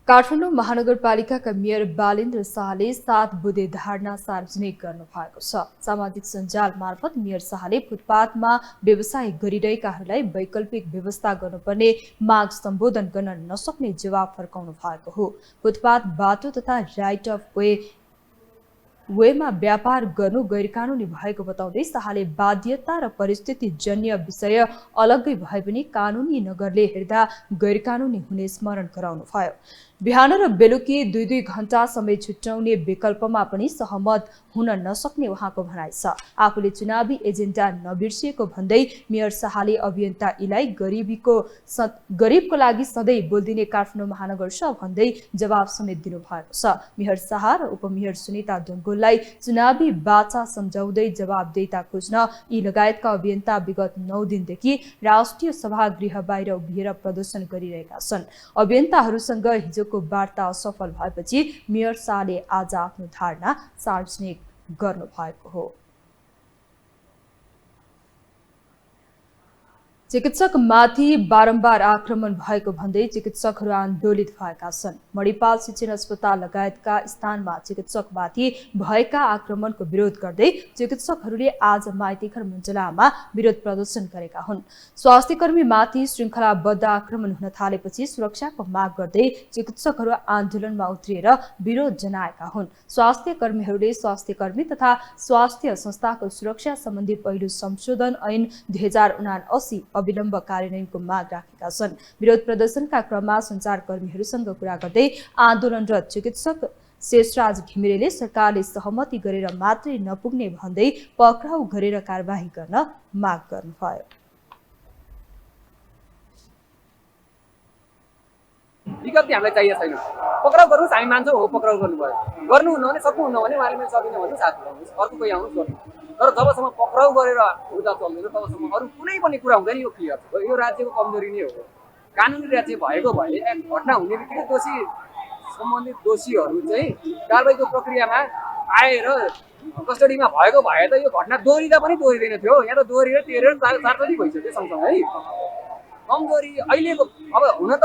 काठमाडौँ महानगरपालिकाका मेयर बालेन्द्र शाहले 7 बुँदे धारणा सार्वजनिक गर्नु भएको छ। सामाजिक सञ्जाल मार्फत मेयर शाहले फुटपाथमा व्यवसाय गरिरहेकाहरूलाई वैकल्पिक व्यवस्था गर्नुपर्ने माग सम्बोधन गर्न नसक्ने जवाब फर्काउनु भएको हो। फुटपाथ, बाटो तथा राइट अफ वेमा व्यापार गर्नु गैरकानुनी भएको बताउँदै शाहले बाध्यता र परिस्थिति जन्य विषय अलग्गै भए पनि कानुनी नगरले हेर्दा गैरकानुनी हुने स्मरण गराउनु भयो। बिहान र बेलुकी 2-2 घण्टा समय छुट्याउने विकल्पमा पनि सहमत हुन नसक्ने उहाँको भनाइ छ। आफूले चुनावी एजेन्डा नबिर्सिएको भन्दै मेयर शाहले अभियन्ता इलाई गरिबको लागि सधैँ बोलिदिने काठमाडौँ महानगर छ भन्दै जवाब समेत दिनुभएको छ। मेयर शाह र उपमेयर सुनिता डुङ्गोललाई चुनावी बाचा सम्झाउँदै जवाबदेहिता खोज्न यी लगायतका अभियन्ता विगत 9 दिनदेखि राष्ट्रिय सभागृह बाहिर उभिएर प्रदर्शन गरिरहेका छन्। अभियन्ताहरूसँग हिजो को वार्ता असफल भएपछि मेयर शाहले आज आफ्नो धारणा सार्वजनिक गर्नु भएको हो। चिकित्सकमाथि बारम्बार आक्रमण भएको भन्दै चिकित्सकहरू आन्दोलित भएका छन्। मणिपाल शिक्षण अस्पताल लगायतका स्थानमा चिकित्सकमाथि भएका आक्रमणको विरोध गर्दै चिकित्सकहरूले आज माइतीघर मण्डलामा विरोध प्रदर्शन गरेका हुन्। स्वास्थ्यकर्मीमाथि श्रृङ्खलाबद्ध आक्रमण हुन थालेपछि सुरक्षाको माग गर्दै चिकित्सकहरू आन्दोलनमा उत्रिएर विरोध जनाएका हुन्। स्वास्थ्यकर्मीहरूले स्वास्थ्यकर्मी तथा स्वास्थ्य संस्थाको सुरक्षा सम्बन्धी पहिलो संशोधन ऐन 2079 अविलम्ब कार्यान्वयनको माग राखेका छन्। विरोध प्रदर्शनका क्रममा सञ्चारकर्मीहरूसँग कुरा गर्दै आन्दोलनरत चिकित्सक शेषराज घिमिरेले सरकारले सहमति गरेर मात्रै नपुग्ने भन्दै पक्राउ गरेर कारबाही गर्न माग गर्नुभयो। विज्ञप्ति हामीलाई चाहिएको छैन। पक्राउ गर्नुहोस्, हामी मान्छौँ, हो पक्राउ गर्नुभयो। गर्नुहुन्न भने सक्नुहुन्न भने उहाँले मैले सकिनँ भने साथ गर्नुहोस्, अर्को कोही आउनुहोस् गर्नु। तर जबसम्म पक्राउ गरेर हुँदा चल्दैन तबसम्म अरू कुनै पनि कुरा हुँदैन। यो क्लियर छ, यो राज्यको कमजोरी नै हो। कानुनी राज्य भएको भए घटना हुने बित्तिकै दोषी सम्बन्धित दोषीहरू चाहिँ कारबाहीको प्रक्रियामा आएर कस्टडीमा भएको भए त यो घटना दोहोरिँदा पनि दोहोरिँदैन थियो। यहाँ त दोहोरिएर तेरेर चारचोटि भइसक्यो सँगसँगै। कमजोरी अहिलेको अब हुन त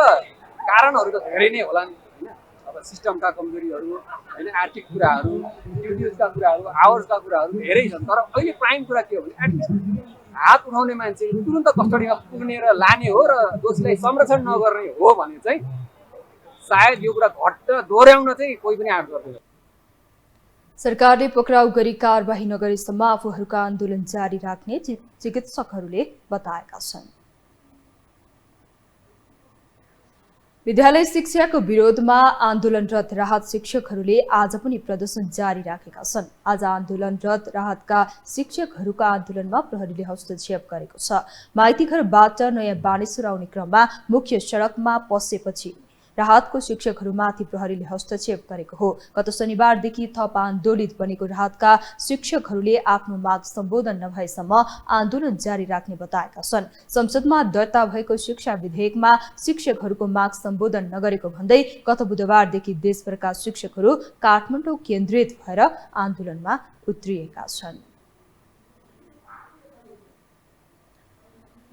कारणहरू त धेरै नै होला नि होइन। अब सिस्टमका कमजोरीहरू होइन, आर्थिक कुराहरू, ड्युटिजका कुराहरू, आवर्सका कुराहरू धेरै छन्। तर अहिले प्राइम कुरा के हो भने एटलिस्ट हात उठाउने मान्छे तुरुन्त कस्टडीमा पुग्ने र लाने हो र दोषीलाई संरक्षण नगर्ने हो भने चाहिँ सायद यो कुरा दोहोऱ्याउन चाहिँ कोही पनि आँट गर्दैन। सरकारले पक्राउ गरी कारबाही नगरेसम्म आफूहरूका आन्दोलन जारी राख्ने चिकित्सकहरूले बताएका छन्। विद्यालय शिक्षाको विरोधमा आन्दोलनरत राहत शिक्षकहरूले आज पनि प्रदर्शन जारी राखेका छन्। आज आन्दोलनरत राहतका शिक्षकहरूका आन्दोलनमा प्रहरीले हस्तक्षेप गरेको छ। माइतीघरबाट नयाँ बानेश्वर आउने क्रममा मुख्य सडकमा पसेपछि राहतको शिक्षकहरूमाथि प्रहरीले हस्तक्षेप गरेको हो। गत शनिबारदेखि थप आन्दोलित बनेको राहतका शिक्षकहरूले आफ्नो माग सम्बोधन नभएसम्म आन्दोलन जारी राख्ने बताएका छन्। संसदमा दर्ता भएको शिक्षा विधेयकमा शिक्षकहरूको माग सम्बोधन नगरेको भन्दै गत बुधबारदेखि देशभरका शिक्षकहरू काठमाडौँ केन्द्रित भएर आन्दोलनमा उत्रिएका छन्।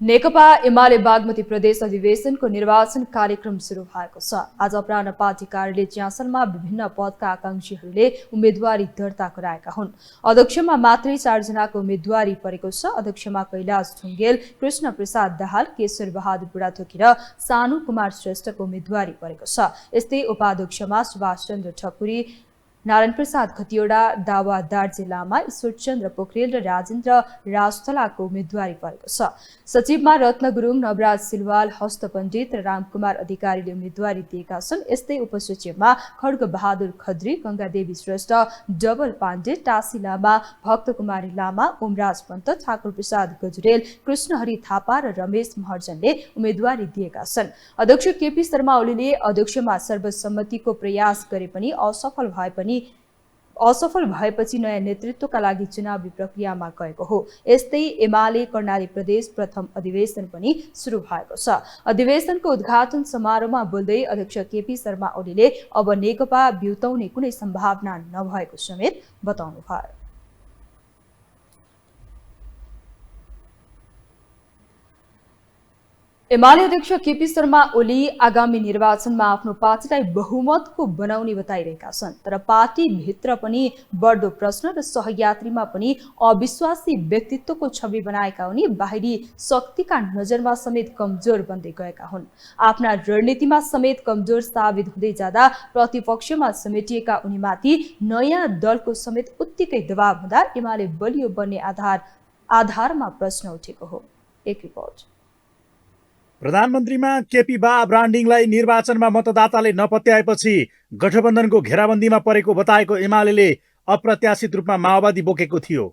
नेकपा एमाले बागमती प्रदेश अधिवेशनको निर्वाचन कार्यक्रम सुरु भएको छ। आज अपराह्न पार्टी कार्यालय च्यासलमा विभिन्न पदका आकांक्षीहरूले उम्मेदवारी दर्ता गराएका हुन्। अध्यक्षमा मात्रै 4 जनाको उम्मेदवारी परेको छ। अध्यक्षमा कैलाश ढुङ्गेल, कृष्ण प्रसाद दाहाल, केशर बहादुर बुढाथोकी र सानु कुमार श्रेष्ठको उम्मेदवारी परेको छ। यस्तै उपाध्यक्षमा सुभाष चन्द्र ठकुरी, नारायण प्रसाद खतिवडा, दावा दार्जे लामा, ईश्वरचन्द्र पोखरेल र राजेन्द्र राजथलाको उम्मेदवारी परेको छ। सचिवमा रत्न गुरुङ, नवराज सिलवाल, हस्त पण्डित र रामकुमार अधिकारीले उम्मेदवारी दिएका छन्। यस्तै उपसचिवमा खड्ग बहादुर खत्री, गंगादेवी श्रेष्ठ, डबल पाण्डे, टासी लामा, भक्त कुमारी लामा, ओमराज पन्त, ठाकुर प्रसाद गजुरेल, कृष्णहरि थापा र रमेश महर्जनले उम्मेदवारी दिएका छन्। अध्यक्ष केपी शर्मा ओलीले अध्यक्षमा सर्वसम्मतिको प्रयास गरे पनि असफल भएपछि नयाँ नेतृत्वका लागि चुनावी प्रक्रियामा गएको हो। यस्तै एमाले कर्णाली प्रदेश प्रथम अधिवेशन पनि सुरु भएको छ। अधिवेशनको उद्घाटन समारोहमा बोल्दै अध्यक्ष केपी शर्मा ओलीले अब नेकपा बिउताउने कुनै सम्भावना नभएको समेत बताउनुभयो। एमाले अध्यक्ष केपी शर्मा ओली आगामी निर्वाचनमा आफ्नो पार्टीलाई बहुमतको बनाउने बताइरहेका छन्। तर पार्टीभित्र पनि बढ्दो प्रश्न र सहयात्रीमा पनि अविश्वासी व्यक्तित्वको छवि बनाएका उनी बाहिरी शक्तिका नजरमा समेत कमजोर बन्दै गएका हुन्। आफ्ना रणनीतिमा समेत कमजोर साबित हुँदै जाँदा प्रतिपक्षमा समेटिएका उनीमाथि नयाँ दलको समेत उत्तिकै दबाव हुँदा एमाले बलियो बन्ने आधारमा प्रश्न उठेको हो। एक रिपोर्ट। प्रधानमन्त्रीमा केपी बा ब्रान्डिङलाई निर्वाचनमा मतदाताले नपत्याएपछि गठबन्धनको घेराबन्दीमा परेको बताएको एमाले अप्रत्याशित रूपमा माओवादी बोकेको थियो।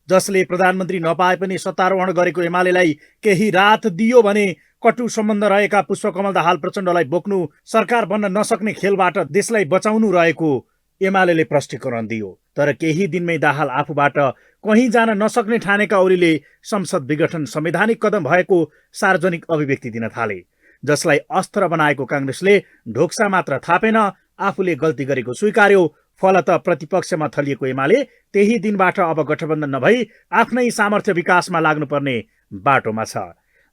जसले प्रधानमन्त्री नपाए पनि सत्तारोहण गरेको एमालेलाई केही राहत दियो भने कटु सम्बन्ध रहेका पुष्पकमल दाहाल प्रचण्डलाई बोक्नु सरकार बन्न नसक्ने खेलबाट देशलाई बचाउनु रहेको एमाले प्रष्टीकरण दियो। तर केही दिनमै दाहाल आफूबाट कहीँ जान नसक्ने ठानेका ओलीले संसद विघटन संवैधानिक कदम भएको सार्वजनिक अभिव्यक्ति दिन थाले। जसलाई अस्त्र बनाएको काङ्ग्रेसले ढोक्सा मात्र थापेन, आफूले गल्ती गरेको स्वीकार्यो। फलत प्रतिपक्षमा थलिएको एमाले त्यही दिनबाट अब गठबन्धन नभई आफ्नै सामर्थ्य विकासमा लाग्नुपर्ने बाटोमा छ।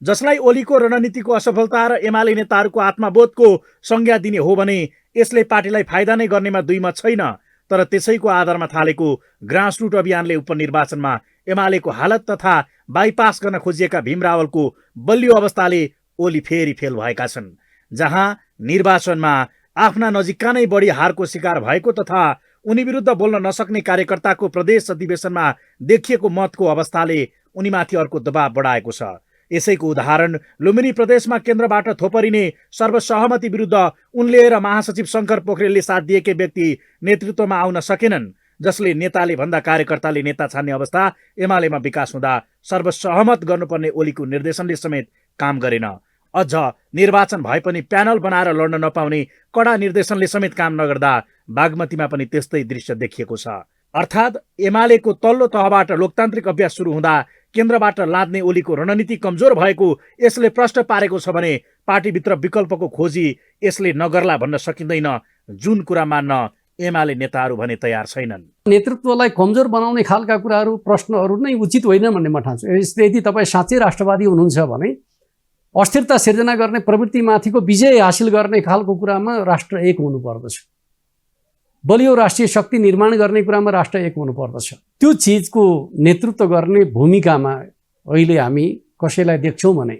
जसलाई ओलीको रणनीतिको असफलता र एमाले नेताहरूको आत्मबोधको संज्ञा दिने हो भने यसले पार्टीलाई फाइदा नै गर्नेमा दुई मत छैन। तर त्यसैको आधारमा थालेको ग्रासरुट अभियानले उपनिर्वाचनमा एमालेको हालत तथा बाइपास गर्न खोजिएका भीम रावलको बलियो अवस्थाले ओली फेरि फेल भएका छन्। जहाँ निर्वाचनमा आफ्ना नजिकका नै बढी हारको शिकार भएको तथा उनी विरुद्ध बोल्न नसक्ने कार्यकर्ताको प्रदेश अधिवेशनमा देखिएको मतको अवस्थाले उनीमाथि अर्को दबाव बढाएको छ। यसैको उदाहरण लुम्बिनी प्रदेशमा केन्द्रबाट थोपरिने सर्वसहमति विरुद्ध उनले र महासचिव शङ्कर पोखरेलले साथ दिएकै व्यक्ति नेतृत्वमा आउन सकेनन्, जसले नेताले भन्दा कार्यकर्ताले नेता छान्ने अवस्था एमालेमा विकास हुँदा सर्वसहमत गर्नुपर्ने ओलीको निर्देशनले समेत काम गरेन। अझ निर्वाचन भए पनि प्यानल बनाएर लड्न नपाउने कडा निर्देशनले समेत काम नगर्दा बागमतीमा पनि त्यस्तै दृश्य देखिएको छ। अर्थात् एमालेको तल्लो तहबाट लोकतान्त्रिक अभ्यास सुरु हुँदा केन्द्रबाट लाद्ने ओलीको रणनीति कमजोर भएको यसले प्रश्न पारेको छ भने पार्टीभित्र विकल्पको खोजी यसले नगर्ला भन्न सकिँदैन, जुन कुरा मान्न एमाले नेताहरू भने तयार छैनन्। नेतृत्वलाई कमजोर बनाउने खालका कुराहरू प्रश्नहरू नै उचित होइन भन्ने म ठान्छु। यदि तपाईँ साँच्चै राष्ट्रवादी हुनुहुन्छ भने अस्थिरता सिर्जना गर्ने प्रवृत्तिमाथिको विजय हासिल गर्ने खालको कुरामा राष्ट्र एक हुनुपर्दछ। बलियो राष्ट्रिय शक्ति निर्माण गर्ने कुरामा राष्ट्र एक हुनुपर्दछ। त्यो चिजको नेतृत्व गर्ने भूमिकामा अहिले हामी कसैलाई देख्छौँ भने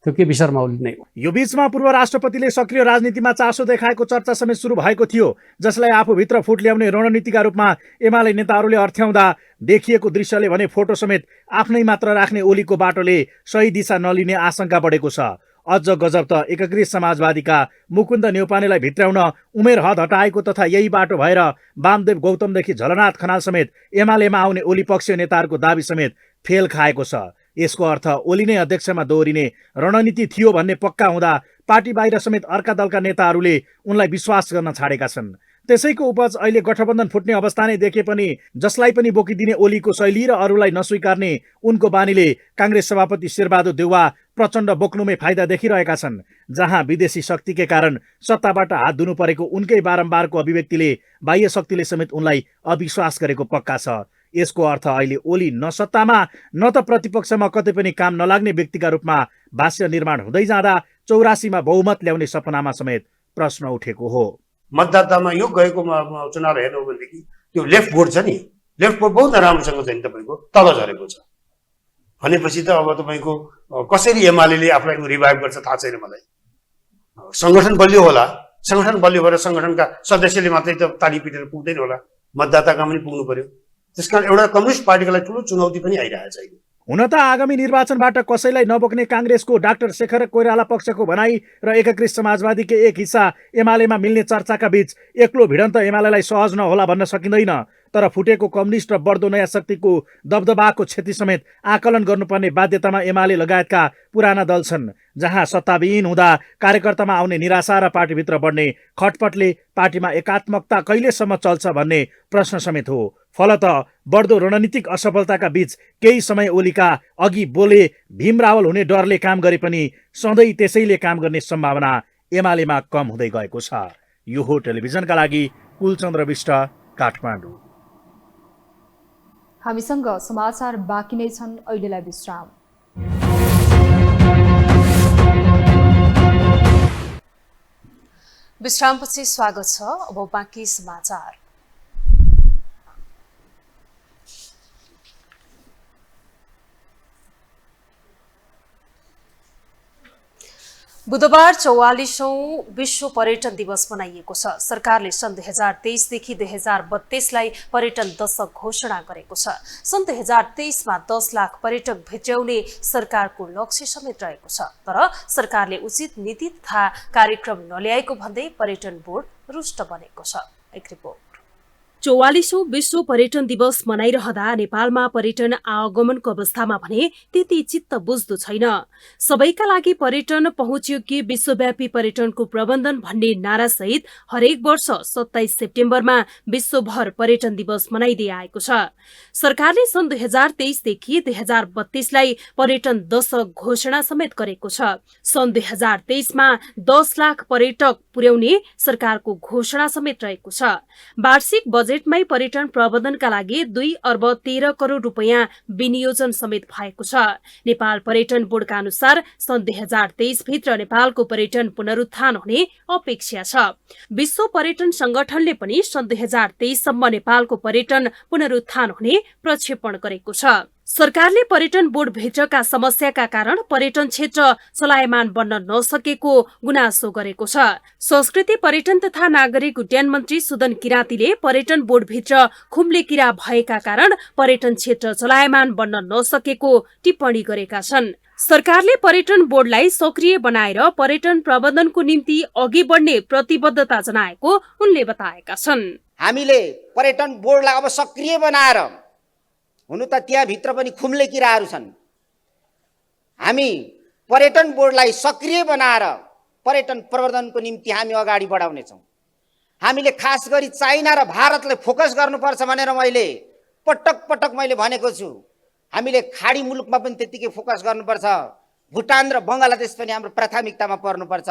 त्यो केपी शर्मा ओली नै हो। यो बीचमा पूर्व राष्ट्रपतिले सक्रिय राजनीतिमा चासो देखाएको चर्चा समेत सुरु भएको थियो, जसलाई आफूभित्र फुट ल्याउने रणनीतिका रूपमा एमाले नेताहरूले अर्थ्याउँदा देखिएको दृश्यले भने फोटो समेत आफ्नै मात्र राख्ने ओलीको बाटोले सही दिशा नलिने आशंका बढेको छ। अझ गजब त एकीकृत समाजवादीका मुकुन्द न्यौपानेलाई भित्राउन उमेर हद हटाएको तथा यही बाटो भएर वामदेव गौतमदेखि झलनाथ खनाल समेत एमालेमा आउने ओली पक्षीय नेताहरूको दाबी समेत फेल खाएको छ। यसको अर्थ ओली नै अध्यक्षमा दोहोरिने रणनीति थियो भन्ने पक्का हुँदा पार्टी बाहिर समेत अर्का दलका नेताहरूले उनलाई विश्वास गर्न छाडेका छन्। त्यसैको उपज अहिले गठबन्धन फुट्ने अवस्था नै देखे पनि जसलाई पनि बोकिदिने ओलीको शैली र अरूलाई नस्वीकार्ने उनको बानीले काङ्ग्रेस सभापति शेरबहादुर देउवा प्रचण्ड बोक्नुमै फाइदा देखिरहेका छन्। जहाँ विदेशी शक्तिकै कारण सत्ताबाट हात धुनु परेको उनकै बारम्बारको अभिव्यक्तिले बाह्य शक्तिले समेत उनलाई अविश्वास गरेको पक्का छ। यसको अर्थ अहिले ओली न सत्तामा न त प्रतिपक्षमा कतै पनि काम नलाग्ने व्यक्तिका रूपमा भाष्य निर्माण हुँदै जाँदा 84मा बहुमत ल्याउने सपनामा समेत प्रश्न उठेको हो। मतदातामा यो गएको चुनाव हेर्नु हो भनेदेखि त्यो लेफ्ट बोर्ड छ नि, लेफ्ट बोर्ड बहुत राम्रोसँग छ नि, तपाईँको तल झरेको छ भनेपछि त अब तपाईँको कसरी एमाले आफूलाई रिभाइभ गर्छ थाहा छैन मलाई। सङ्गठन बलियो होला, सङ्गठन बलियो भएर सङ्गठनका सदस्यले मात्रै त ताली पिटेर पुग्दैन होला, मतदाताका पनि पुग्नु पर्यो। त्यसकारण एउटा कम्युनिस्ट पार्टीको लागि ठुलो चुनौती पनि आइरहेछ अहिले। हुन त आगामी निर्वाचनबाट कसैलाई नबोक्ने काङ्ग्रेसको डाक्टर शेखर कोइराला पक्षको भनाई र एकीकृत समाजवादीकै एक हिस्सा एमालेमा मिल्ने चर्चाका बीच एक्लो भिडन्त एमालेलाई सहज नहोला भन्न सकिँदैन। तर फुटेको कम्युनिस्ट र बढ्दो नयाँ शक्तिको दबदबाको क्षति समेत आकलन गर्नुपर्ने बाध्यतामा एमाले लगायतका पुराना दल छन्। जहाँ सत्ताविहीन हुँदा कार्यकर्तामा आउने निराशा र पार्टीभित्र बढ्ने खटपटले पार्टीमा एकात्मकता कहिलेसम्म चल्छ भन्ने प्रश्न समेत हो। फलत बढ्दो रणनीतिक असफलताका बीच केही समय ओलीका अघि बोले भीम रावल हुने डरले काम गरे पनि सधैँ त्यसैले काम गर्ने सम्भावना एमालेमा कम हुँदै गएको छ। यो हो टेलिभिजनका लागि कुलचन्द्र विष्ट, काठमाडौँ। हामीसँग समाचार बाँकी नै छन्, अहिलेलाई विश्राम। विश्रामपछि स्वागत छ। अब बाँकी समाचार। बुधबार 44औं विश्व पर्यटन दिवस मनाइएको छ। सरकारले सन् 2023 देखि 2032लाई पर्यटन दशक घोषणा गरेको छ। सन् 2023 मा 10 लाख पर्यटक भित्र्याउने सरकारको लक्ष्य समेत रहेको छ। तर सरकारले उचित नीति तथा कार्यक्रम नल्याएको भन्दै पर्यटन बोर्ड रुष्ट बनेको छ। एक रिपोर्ट। 44औं विश्व पर्यटन दिवस मनाइरहँदा नेपालमा पर्यटन आगमनको अवस्थामा भने त्यति चित्त बुझ्दो छैन। सबैका लागि पर्यटन पहुँचयोग्य विश्वव्यापी पर्यटनको प्रबन्धन भन्ने नारासहित हरेक वर्ष 27 सेप्टेम्बरमा विश्वभर पर्यटन दिवस मनाइदै आएको छ। सरकारले सन् 2023 देखि 2032लाई पर्यटन दशक घोषणा समेत गरेको छ। सन् 2023 मा 10 लाख पर्यटक पुर्याउने सरकारको घोषणा समेत रहेको छ। वार्षिक बजेटमै पर्यटन प्रबन्धनका लागि 2 अर्ब 13 करोड रुपैयाँ विनियोजन समेत भएको छ। नेपाल पर्यटन बोर्डका अनुसार सन् 2023 भित्र नेपालको पर्यटन पुनरुत्थान हुने अपेक्षा छ। विश्व पर्यटन संगठनले पनि सन् 2023 सम्म नेपालको पर्यटन पुनरुत्थान हुने प्रक्षेपण गरेको छ। सरकारले पर्यटन बोर्ड भित्रका समस्याका कारण पर्यटन क्षेत्र चलायमान बन्न नसकेको गुनासो गरेको छ। संस्कृति पर्यटन तथा नागरिक उड्डयन मन्त्री सुदन किराँतीले पर्यटन बोर्ड भित्र खुम्ले किरा भएका कारण पर्यटन क्षेत्र चलायमान बन्न नसकेको टिप्पणी गरेका छन्। सरकारले पर्यटन बोर्डलाई सक्रिय बनाएर पर्यटन प्रबन्धनको निम्ति अघि बढ्ने प्रतिबद्धता जनाएको उनले बताएका छन्। हामीले पर्यटन बोर्डलाई अब सक्रिय बनाएर, हुनु त त्यहाँभित्र पनि खुम्ले किराहरू छन्, हामी पर्यटन बोर्डलाई सक्रिय बनाएर पर्यटन प्रवर्धनको निम्ति हामी अगाडि बढाउनेछौँ। हामीले खास गरी चाइना र भारतलाई फोकस गर्नुपर्छ भनेर मैले पटक मैले भनेको छु। हामीले खाडी मुलुकमा पनि त्यतिकै फोकस गर्नुपर्छ, भुटान र बङ्गलादेश पनि हाम्रो प्राथमिकतामा पर्नुपर्छ,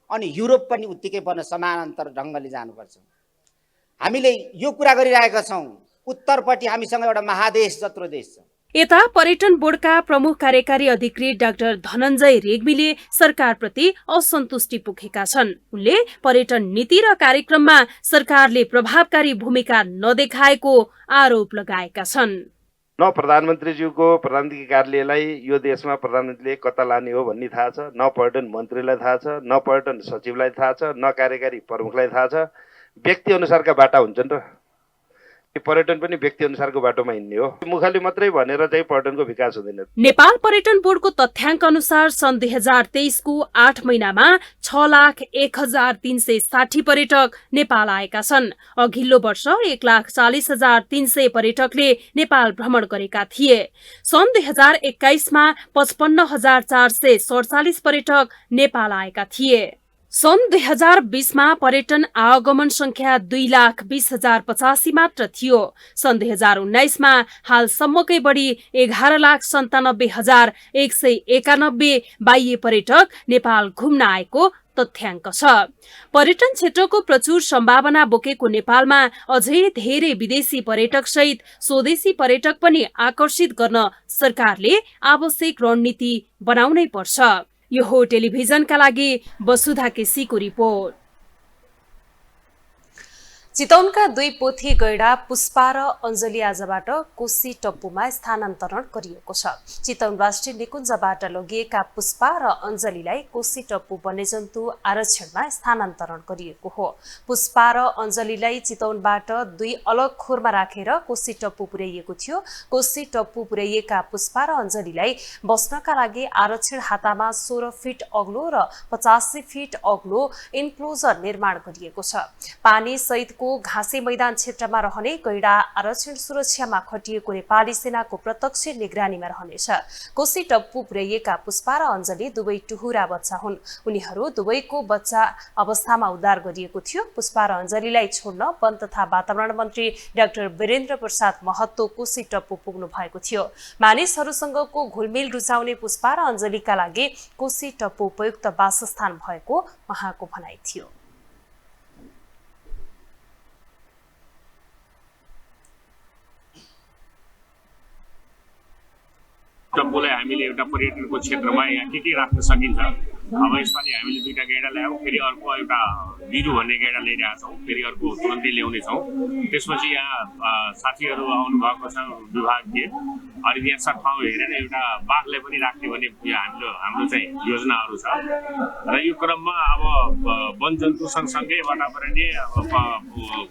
अनि युरोप पनि उत्तिकै पर्न समानान्तर ढङ्गले जानुपर्छ। हामीले यो कुरा गरिरहेका छौँ। उत्तरपट्टि हामीसँग एउटा महादेश जत्रो देश छ। यता पर्यटन बोर्डका प्रमुख कार्यकारी अधिकृत डाक्टर धनञ्जय रेग्मीले सरकारप्रति असन्तुष्टि पोखेका छन्। उनले पर्यटन नीति र कार्यक्रममा सरकारले प्रभावकारी भूमिका नदेखाएको आरोप लगाएका छन्। न प्रधानमन्त्रीज्यूको प्रधानमन्त्री कार्यालयलाई यो देशमा प्रधानमन्त्रीले कता लाने हो भन्ने थाहा छ, न पर्यटन मन्त्रीलाई थाहा छ, न पर्यटन सचिवलाई थाहा छ, न कार्यकारी प्रमुखलाई थाहा छ। व्यक्ति अनुसारका बाटा हुन्छन् र पर्यटन पनि व्यक्ति अनुसारको बाटोमा हिँड्ने हो। मुखले मात्रै भनेर चाहिँ पर्यटनको विकास हुँदैन। नेपाल पर्यटन बोर्डको तथ्याङ्क अनुसार सन् 2023 को 8 महिनामा 6,01,360 पर्यटक नेपाल आएका छन्। अघिल्लो वर्ष 1,40,300 पर्यटकले नेपाल भ्रमण गरेका थिए। सन् 2021 मा 55,447 पर्यटक नेपाल आएका थिए। सन् 2020 मा पर्यटन आगमन संख्या 2,20,085 मात्र थियो। सन् 2019 मा हालसम्मकै बढी 11,97,191 बाह्य पर्यटक नेपाल घुम्न आएको तथ्याङ्क छ। पर्यटन क्षेत्रको प्रचुर सम्भावना बोकेको नेपालमा अझै धेरै विदेशी पर्यटक सहित स्वदेशी पर्यटक पनि आकर्षित गर्न सरकारले आवश्यक रणनीति बनाउनै पर्छ। यो हो टेलिभिजनका लागि वसुधा केसीको रिपोर्ट। चितवनका 2 पोथी गैडा पुष्पा र अञ्जली आजबाट कोशी टप्पूमा स्थानान्तरण गरिएको छ। चितवन राष्ट्रिय निकुञ्जबाट लगिएका पुष्पा र अञ्जलीलाई कोशी टप्पू वन्यजन्तु आरक्षणमा स्थानान्तरण गरिएको हो। पुष्पा र अञ्जलीलाई चितवनबाट 2 अलग खोरमा राखेर कोशी टप्पू पुर्याइएको थियो। कोशी टप्पू पुर्याइएका पुष्पा र अञ्जलीलाई बस्नका लागि आरक्षण हातामा 16 फिट अग्लो र 85 फिट अग्लो इन्क्लोजर निर्माण गरिएको छ। पानी सहित घाँसे मैदान क्षेत्रमा रहने गैडा आरक्षण सुरक्षामा खटिएको नेपाली सेनाको प्रत्यक्ष निगरानीमा रहनेछ। कोशी टप्पू पुर्याइएका पुष्पा र अञ्जली दुवै टुहुरा बच्चा हुन्। उनीहरू दुवैको बच्चा अवस्थामा उद्धार गरिएको थियो। पुष्पा र अञ्जलीलाई छोड्न वन तथा वातावरण मन्त्री डाक्टर वीरेन्द्र प्रसाद महतो कोशी टप्पू पुग्नु भएको थियो। मानिसहरूसँगको घुलमिल रुचाउने पुष्पा र अञ्जलीका लागि कोशी टप्पू उपयुक्त वासस्थान भएको उहाँको भनाइ थियो। टप्पूलाई हामीले एउटा पर्यटनको क्षेत्रमा यहाँ के राख्न सकिन्छ। अब यसपालि हामीले 2टा गैडा ल्यायौँ, फेरि अर्को एउटा बिरु भन्ने गैडा ल्याइरहेका छौँ, फेरि अर्को तुरन्तै ल्याउने छौँ। त्यसपछि यहाँ साथीहरू आउनुभएको छ विभागीय, अनि यहाँ ठाउँ हेरेर एउटा बाघलाई पनि राख्ने भन्ने हाम्रो चाहिँ योजनाहरू छ। र यो क्रममा अब वनजन्तु सँगसँगै वातावरणीय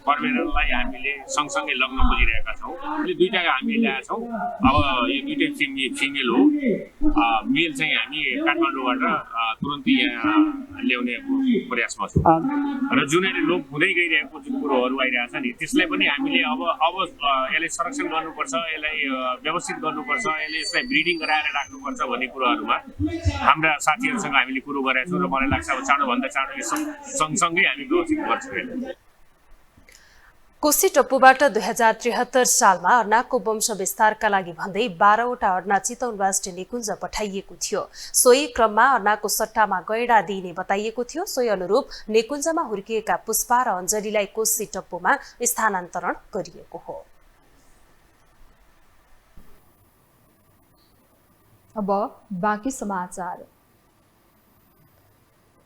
पर्यावरणलाई हामीले सँगसँगै लग्न खोजिरहेका छौँ। अहिले 2टा हामी ल्याएका छौँ। अब यो 2टै फिमेल हो। मेल चाहिँ हामी काठमाडौँबाट तुरन्तै यहाँ ल्याउने प्रयासमा छौँ। र जुन अहिले लोप हुँदै गइरहेको जुन कुरोहरू आइरहेछ नि, त्यसलाई पनि हामीले अब यसलाई संरक्षण गर्नुपर्छ, यसलाई व्यवस्थित गर्नुपर्छ, यसलाई ब्रिडिङ गराएर राख्नुपर्छ भन्ने कुरोहरूमा हाम्रा साथीहरूसँग हामीले कुरो गरेका छौँ। र मलाई लाग्छ अब चाँडोभन्दा चाँडो यो सँगसँगै हामी व्यवस्थित गर्छौँ। कोशी टप्पूबाट 2073 सालमा अर्नाको वंश विस्तारका लागि भन्दै 12वटा अर्ना चितवन राष्ट्रिय निकुञ्ज पठाइएको थियो। सोही क्रममा अर्नाको सट्टामा गैडा दिइने बताइएको थियो। सोही अनुरूप निकुञ्जमा हुर्किएका पुष्पा र अञ्जलीलाई कोशी टप्पूमा स्थानान्तरण गरिएको हो। अब बाँकी समाचार।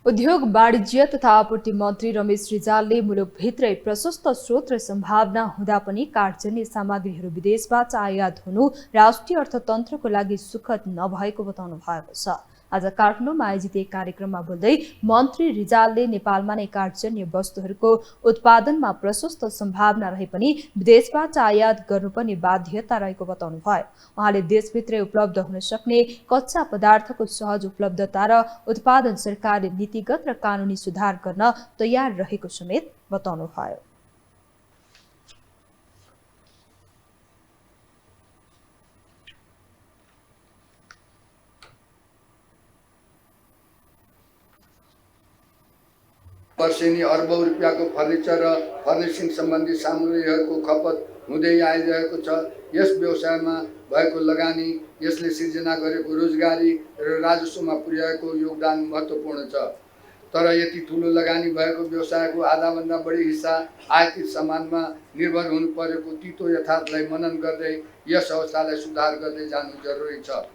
उद्योग वाणिज्य तथा आपूर्ति मन्त्री रमेश रिजालले मुलुकभित्रै प्रशस्त स्रोत र सम्भावना हुँदा पनि काठजन्य सामग्रीहरू विदेशबाट आयात हुनु राष्ट्रिय अर्थतन्त्रको लागि सुखद नभएको बताउनु भएको छ। आज काठमाडौँमा आयोजित एक कार्यक्रममा बोल्दै मन्त्री रिजालले नेपालमा नै काठजन्य वस्तुहरूको उत्पादनमा प्रशस्त सम्भावना रहे पनि विदेशबाट आयात गर्नुपर्ने बाध्यता रहेको बताउनुभयो। उहाँले देशभित्रै उपलब्ध हुन सक्ने कच्चा पदार्थको सहज उपलब्धता र उत्पादन सरकारले नीतिगत र कानुनी सुधार गर्न तयार रहेको समेत बताउनुभयो। वर्षेनी अर्बौं रुपियाँको फर्निचर र फर्निसिङ सम्बन्धी सामग्रीहरूको खपत हुँदै आइरहेको छ। यस व्यवसायमा भएको लगानी, यसले सिर्जना गरेको रोजगारी र राजस्वमा पुर्याएको योगदान महत्त्वपूर्ण छ। तर यति ठुलो लगानी भएको व्यवसायको आधाभन्दा बढी हिस्सा आयातित सामानमा निर्भर हुनु परेको तीतो यथार्थलाई मनन गर्दै यस अवस्थालाई सुधार गर्दै जानु जरुरी छ।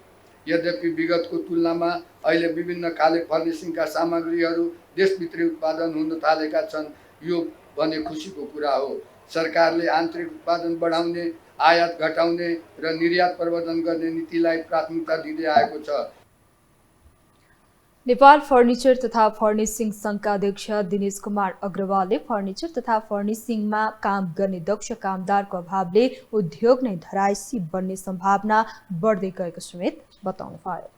यद्यपि विगतको तुलनामा अहिले विभिन्न खाले फर्निसिङका सामग्रीहरू देशभित्रै उत्पादन हुन थालेका छन्। यो भने खुसीको कुरा हो। सरकारले आन्तरिक उत्पादन बढाउने, आयात घटाउने र निर्यात प्रवर्धन गर्ने नीतिलाई प्राथमिकता दिँदै आएको छ। नेपाल फर्निचर तथा फर्निसिङ संघका अध्यक्ष दिनेश कुमार अग्रवालले फर्निचर तथा फर्निसिङमा काम गर्ने दक्ष कामदारको अभावले उद्योग नै धरायसी बन्ने सम्भावना बढ्दै गएको समेत बताउनुभयो।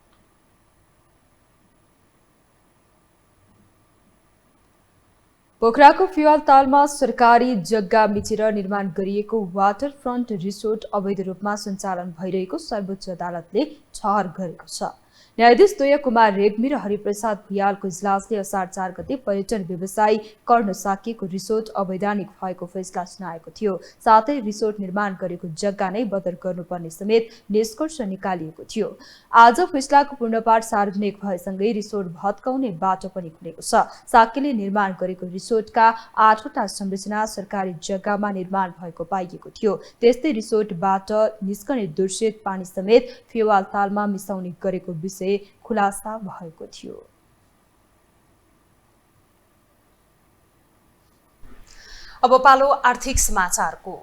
पोखराको फ्युवालतालमा सरकारी जग्गा मिचेर निर्माण गरिएको वाटरफ्रन्ट रिसोर्ट अवैध रूपमा सञ्चालन भइरहेको सर्वोच्च अदालतले ठहर गरेको छ। न्यायाधीश द्वय कुमार रेग्मी र हरिप्रसाद भुयालको इजलासले असार 4 गते पर्यटन व्यवसायी कर्ण साकिएको रिसोर्ट अवैधानिक भएको फैसला सुनाएको थियो। साथै रिसोर्ट निर्माण गरेको जग्गा नै बदर गर्नुपर्ने समेत निष्कर्ष निकालिएको थियो। आज फैसलाको पूर्णपाठ सार्वजनिक भएसँगै रिसोर्ट भत्काउने बाटो पनि खुलेको छ। साकीले निर्माण गरेको रिसोर्टका 8वटा संरचना सरकारी जग्गामा निर्माण भएको पाइएको थियो। त्यस्तै रिसोर्टबाट निस्कने दूषित पानी समेत फ्युवालतालमा मिसाउने गरेको विषय खुलासा भएको थियो। अब पालो आर्थिक समाचारको।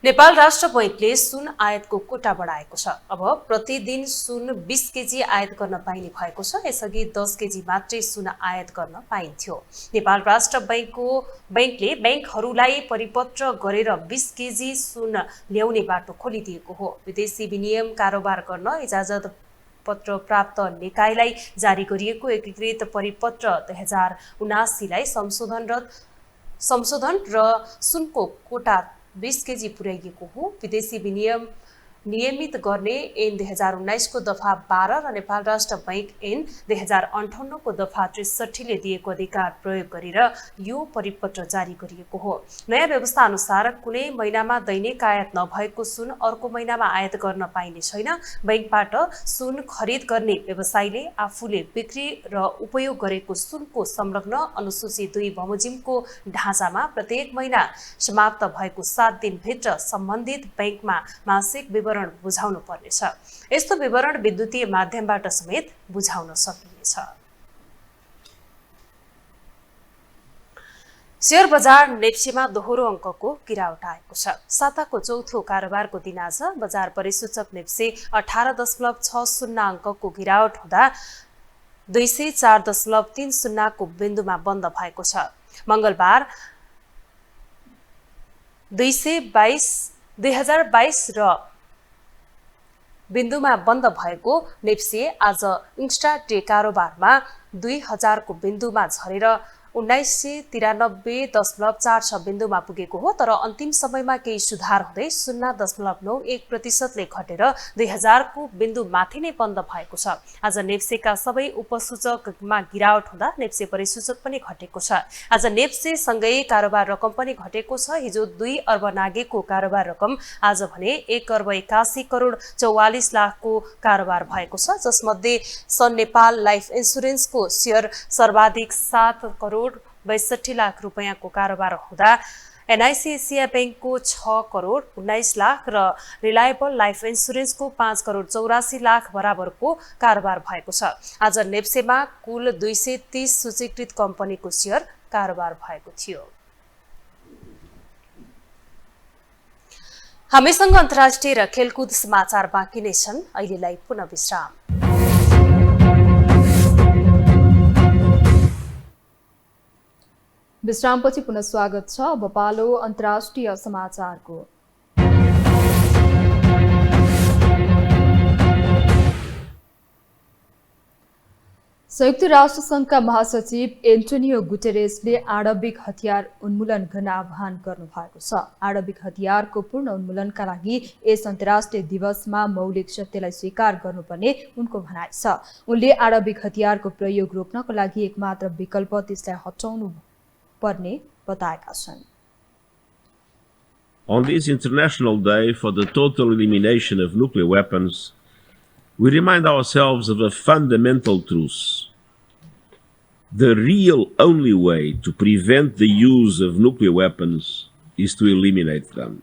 नेपाल राष्ट्र बैंकले सुन आयातको कोटा बढाएको छ। अब प्रतिदिन सुन 20 केजी आयात गर्न पाइने भएको छ। यसअघि 10 केजी मात्रै सुन आयात गर्न पाइन्थ्यो। नेपाल राष्ट्र बैंकले बैंकहरूलाई परिपत्र गरेर 20 केजी सुन ल्याउने बाटो खोलिदिएको हो। विदेशी विनिमय कारोबार गर्न इजाजत पत्र प्राप्त निकायलाई जारी गरिएको एकीकृत परिपत्र 2079 लाई संशोधन र सुनको कोटा 20 केजी पुर्याइएको हो। विदेशी विनिमय नियमित गर्ने ऐन 2019 को दफा 12 र नेपाल राष्ट्र बैंक ऐन 2058 को दफा 63 ले दिएको अधिकार प्रयोग गरेर यो परिपत्र जारी गरिएको हो। नयाँ व्यवस्था अनुसार कुनै महिनामा दैनिक आयात नभएको सुन अर्को महिनामा आयात गर्न पाइने छैन। बैंकबाट सुन खरिद गर्ने व्यवसायीले आफूले बिक्री र उपयोग गरेको सुनको संलग्न अनुसूची 2 बमोजिमको ढाँचामा प्रत्येक महिना समाप्त भएको 7 दिनभित्र सम्बन्धित बैंकमा मासिक विवरण बुझाउनु पर्नेछ। यस्तो विवरण विद्युतीय माध्यमबाट समेत बुझाउन सकिनेछ। शेयर बजार नेप्सीमा दोहोरो अङ्कको गिरावट आएको छ। साताको चौथो कारोबारको दिन आज बजार परिसूचक नेप्सी 18.60 अङ्कको गिरावट हुँदा 204.30 को बिन्दुमा बन्द भएको छ। मंगलबार 2022 र बिन्दुमा बन्द भएको नेप्सी आज इन्स्ट्राडे कारोबारमा 2000 को बिन्दुमा झरेर 1993.46 बिन्दुमा पुगेको हो। तर अन्तिम समयमा केही सुधार हुँदै 0.91% घटेर 2000 को बिन्दु माथि नै बन्द भएको छ। आज नेप्सेका सबै उपसूचकमा गिरावट हुँदा नेप्से परिसूचक पनि घटेको छ। आज नेप्से सँगै कारोबार रकम पनि घटेको छ। हिजो 2 अर्ब नागेको कारोबार रकम आज भने 1 अर्ब 81 करोड 44 लाखको कारोबार भएको छ। जसमध्ये सन नेपाल लाइफ इन्स्योरेन्सको शेयर सर्वाधिक 7 करोड 62 लाख रुपैयाँको कारोबार हुँदा एनआईसीएसिया बैंकको 6 करोड 19 लाख र रिलायबल लाइफ इन्स्योरेन्सको 5 करोड 84 लाख बराबरको कारोबार भएको छ। आज नेप्सेमा कुल 230 सूचीकृत कम्पनीको शेयर कारोबार भएको थियो। हामीसँग अन्तर्राष्ट्रिय र खेलकुद समाचार बाँकी नै छन्। अहिलेलाई पुनः विश्राम। विश्रामपछि पुनः स्वागत छ। अब पालो अन्तर्राष्ट्रिय समाचारको। संयुक्त राष्ट्र संघका महासचिव एन्टोनियो गुटेरेसले आणविक हतियार उन्मूलन गर्न आह्वान गर्नु भएको छ। आणविक हतियारको पूर्ण उन्मूलनका लागि यस अन्तर्राष्ट्रिय दिवसमा मौलिक सत्यलाई स्वीकार गर्नुपर्ने उनको भनाइ छ। उनले आणविक हतियारको प्रयोग रोक्नको लागि एकमात्र विकल्प त्यसलाई हटाउनु पर्ने बताएका छन्। On this International Day for the total elimination of nuclear weapons, we remind ourselves of a fundamental truth. The real only way to prevent the use of nuclear weapons is to eliminate them.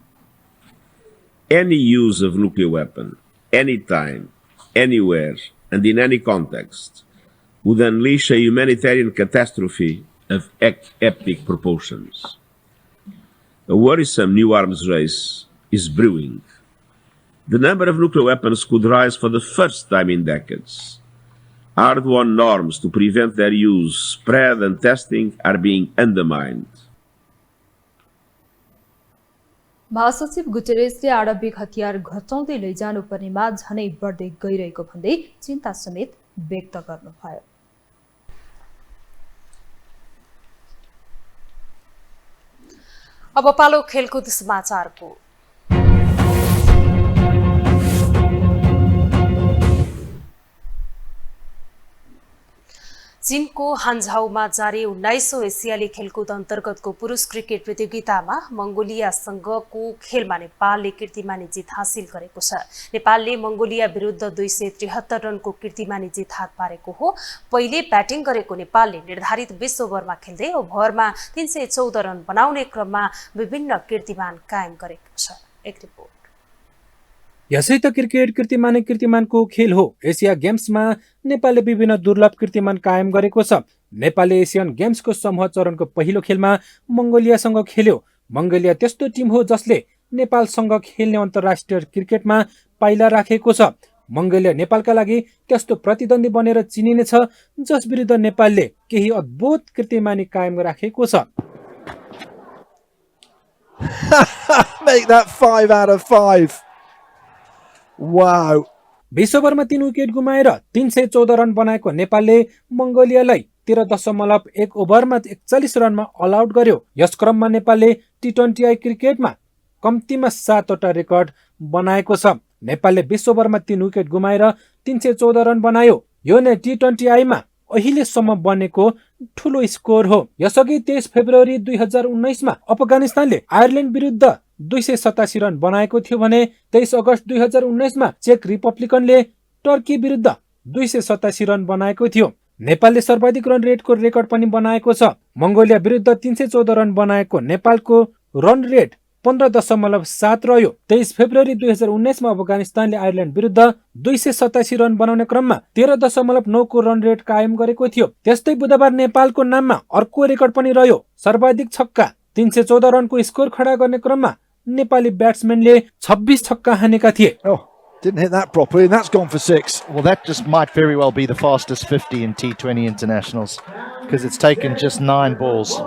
Any use of nuclear weapon, anytime, anywhere, and in any context, would unleash a humanitarian catastrophe of epic proportions. A worrisome new arms race is brewing. The number of nuclear weapons could rise for the first time in decades. Hard-won norms to prevent their use, spread, and testing are being undermined. महासचिव गुटेरेसले आणविक हतियार घटाउँदै लैजानुपर्नेमा झनै बढ्दै गइरहेको भन्दै चिन्ता समेत व्यक्त गर्नुभयो। अब पालो खेलकुद समाचारको। चीनको हान्झाउमा जारी 19औं एसियाली खेलकुद अन्तर्गतको पुरुष क्रिकेट प्रतियोगितामा मंगोलियासँगको खेलमा नेपालले कीर्तिमानी जित हासिल गरेको छ। नेपालले मंगोलिया विरुद्ध 273 रनको कीर्तिमानी जित हात पारेको हो। पहिले ब्याटिङ गरेको नेपालले निर्धारित 20 ओभरमा खेल्दै ओभरमा 314 रन बनाउने क्रममा विभिन्न कीर्तिमान कायम गरेको छ। एक रिपोर्ट। यसै त क्रिकेट कीर्तिमान कीर्तिमानको खेल हो। एसिया गेम्समा नेपालले विभिन्न दुर्लभ कीर्तिमान कायम गरेको छ। नेपालले एसियन गेम्सको समूह चरणको पहिलो खेलमा मंगोलियासँग खेल्यो। मंगोलिया त्यस्तो टिम हो जसले नेपालसँग खेल्ने अन्तर्राष्ट्रिय क्रिकेटमा पाइला राखेको छ। मंगोलिया नेपालका लागि त्यस्तो प्रतिद्वन्दी बनेर चिनिनेछ जस विरुद्ध नेपालले केही अद्भुत कीर्तिमानी कायम राखेको छ। Make that 5 out of 5. Wow. 20 ओभरमा 3 विकेट गुमाएर 314 रन बनाएको नेपालले मंगोलियालाई 13.1 ओभरमा 41 रनमा अल आउट गर्यो। यस क्रममा नेपालले T20I क्रिकेटमा कम्तीमा 7 वटा रेकर्ड बनाएको छ। नेपालले 20 ओभरमा 3 विकेट गुमाएर 314 रन बनायो। यो नै T20I मा अहिलेसम्म बनेको ठूलो स्कोर हो। यसअघि 23 फेब्रुअरी 2019 मा अफगानिस्तानले आयरल्यान्ड विरुद्ध 287 रन बनाएको थियो भने 23 अगस्त 2019 मा चेक रिपब्लिकनले टर्की विरुद्ध 287 रन बनाएको थियो। नेपालले सर्वाधिक रन रेटको रेकर्ड पनि बनाएको छ। मंगोलिया विरुद्ध 314 रन बनाएको नेपालको रन रेट 15.7 रह्यो। 23 फेब्रुअरी 2019 मा अफगानिस्तानले आयरल्यान्ड विरुद्ध 287 रन बनाउने क्रममा 13.9 को रन रेट कायम गरेको थियो। त्यस्तै बुधबार नेपालको नाममा अर्को रेकर्ड पनि रह्यो। सर्वाधिक छक्का 314 रनको स्कोर खडा गर्ने क्रममा नेपाली ब्याट्सम्यानले 26 छक्का हानेका थिए। Didn't hit that properly, and that's gone for 6. Well, that just might very well be the fastest 50 in T20 internationals because it's taken just 9 balls.